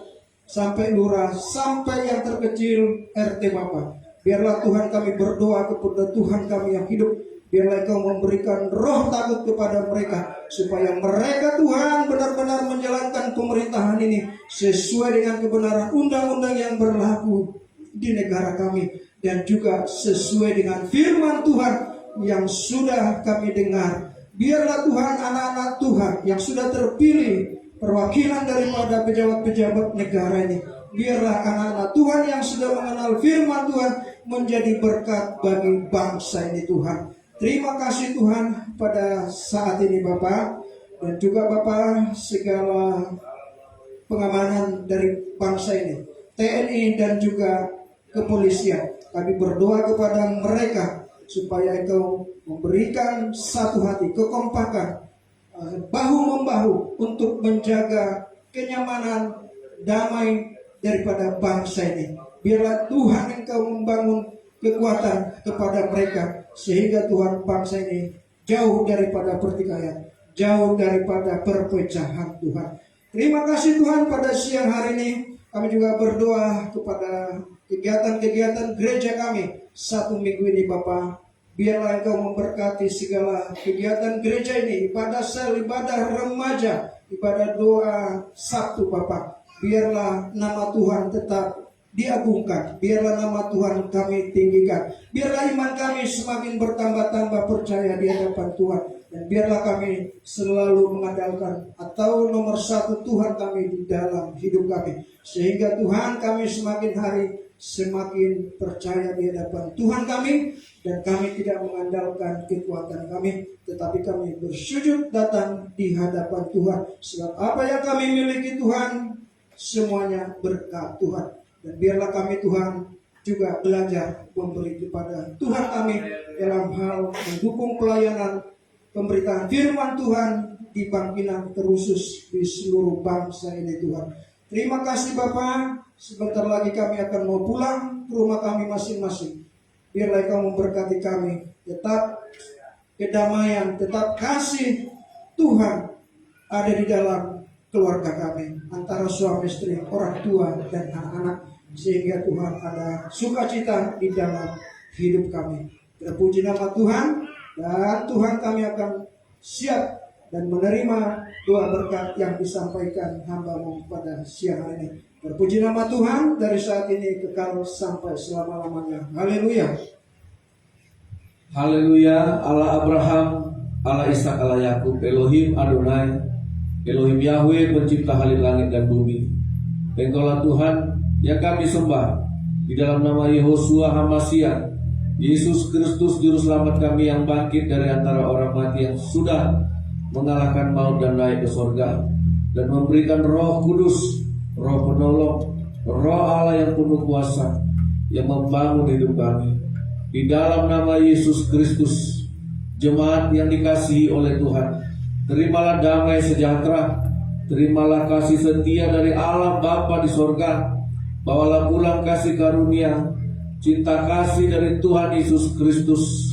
sampai lurah, sampai yang terkecil RT Bapak. Biarlah Tuhan kami berdoa kepada Tuhan kami yang hidup. Biarlah Engkau memberikan roh takut kepada mereka, supaya mereka Tuhan benar-benar menjalankan pemerintahan ini sesuai dengan kebenaran undang-undang yang berlaku di negara kami, dan juga sesuai dengan firman Tuhan yang sudah kami dengar. Biarlah Tuhan anak-anak Tuhan yang sudah terpilih, perwakilan daripada pejabat-pejabat negara ini, biarlah anak-anak Tuhan yang sudah mengenal firman Tuhan menjadi berkat bagi bangsa ini Tuhan. Terima kasih Tuhan pada saat ini Bapak, dan juga Bapak segala pengamanan dari bangsa ini, TNI dan juga kepolisian. Kami berdoa kepada mereka supaya Engkau memberikan satu hati, kekompakan, bahu-membahu untuk menjaga kenyamanan, damai daripada bangsa ini. Biarlah Tuhan Engkau membangun kekuatan kepada mereka, sehingga Tuhan bangsa ini jauh daripada pertikaian, jauh daripada perpecahan Tuhan. Terima kasih Tuhan pada siang hari ini. Kami juga berdoa kepada kegiatan-kegiatan gereja kami satu minggu ini Bapak. Biarlah Engkau memberkati segala kegiatan gereja ini, ibadah sel, ibadah remaja, ibadah doa Sabtu Bapa. Biarlah nama Tuhan tetap diagungkan, biarlah nama Tuhan kami tinggikan, biarlah iman kami semakin bertambah-tambah percaya di hadapan Tuhan, dan biarlah kami selalu mengandalkan atau nomor satu Tuhan kami di dalam hidup kami, sehingga Tuhan kami semakin hari semakin percaya di hadapan Tuhan kami, dan kami tidak mengandalkan kekuatan kami, tetapi kami bersujud datang di hadapan Tuhan, sebab apa yang kami miliki Tuhan semuanya berkat Tuhan. Dan biarlah kami Tuhan juga belajar memberi kepada Tuhan kami dalam hal mendukung pelayanan pemberitaan firman Tuhan di Bangkinang terusus di seluruh bangsa ini Tuhan. Terima kasih Bapa. Sebentar lagi kami akan mau pulang ke rumah kami masing-masing. Biarlah Engkau memberkati kami. Tetap kedamaian, tetap kasih Tuhan ada di dalam keluarga kami, antara suami istri, orang tua dan anak-anak, sehingga Tuhan ada sukacita di dalam hidup kami. Terpuji nama Tuhan, dan Tuhan kami akan siap dan menerima doa berkat yang disampaikan hamba-Mu pada siang hari ini. Terpuji nama Tuhan dari saat ini kekal sampai selama-lamanya. Haleluya. Haleluya. Allah Abraham, Allah Ishak, Allah Yakub, Elohim Adonai, Elohim Yahweh, pencipta langit dan bumi. Engkaulah Tuhan yang kami sembah. Di dalam nama Yehosua Hamasiah, Yesus Kristus Juru Selamat kami yang bangkit dari antara orang mati, yang sudah mengalahkan maut dan naik ke sorga, dan memberikan Roh Kudus, Roh penolong, Roh Allah yang penuh kuasa, yang membangun hidup kami. Di dalam nama Yesus Kristus, jemaat yang dikasihi oleh Tuhan, terimalah damai sejahtera, terimalah kasih setia dari Allah Bapa di sorga. Bawalah pulang kasih karunia, cinta kasih dari Tuhan Yesus Kristus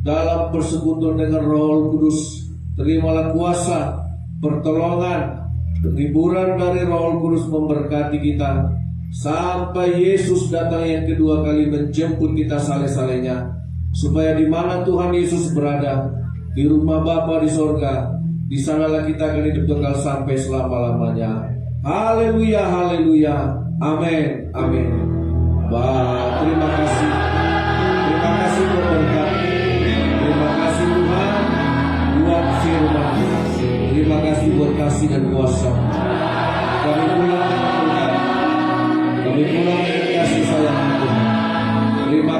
dalam persekutuan dengan Roh Kudus. Terimalah kuasa, pertolongan, hiburan dari Roh Kudus memberkati kita sampai Yesus datang yang kedua kali menjemput kita sale-salenya, supaya di mana Tuhan Yesus berada, di rumah Bapa di sorga, di sanalah kita akan hidup kekal sampai selama-lamanya. Haleluya, haleluya. Amin, amin. Terima kasih. Terima kasih buat berkat. Terima kasih Tuhan buat firman. Terima kasih buat kasih dan kuasa.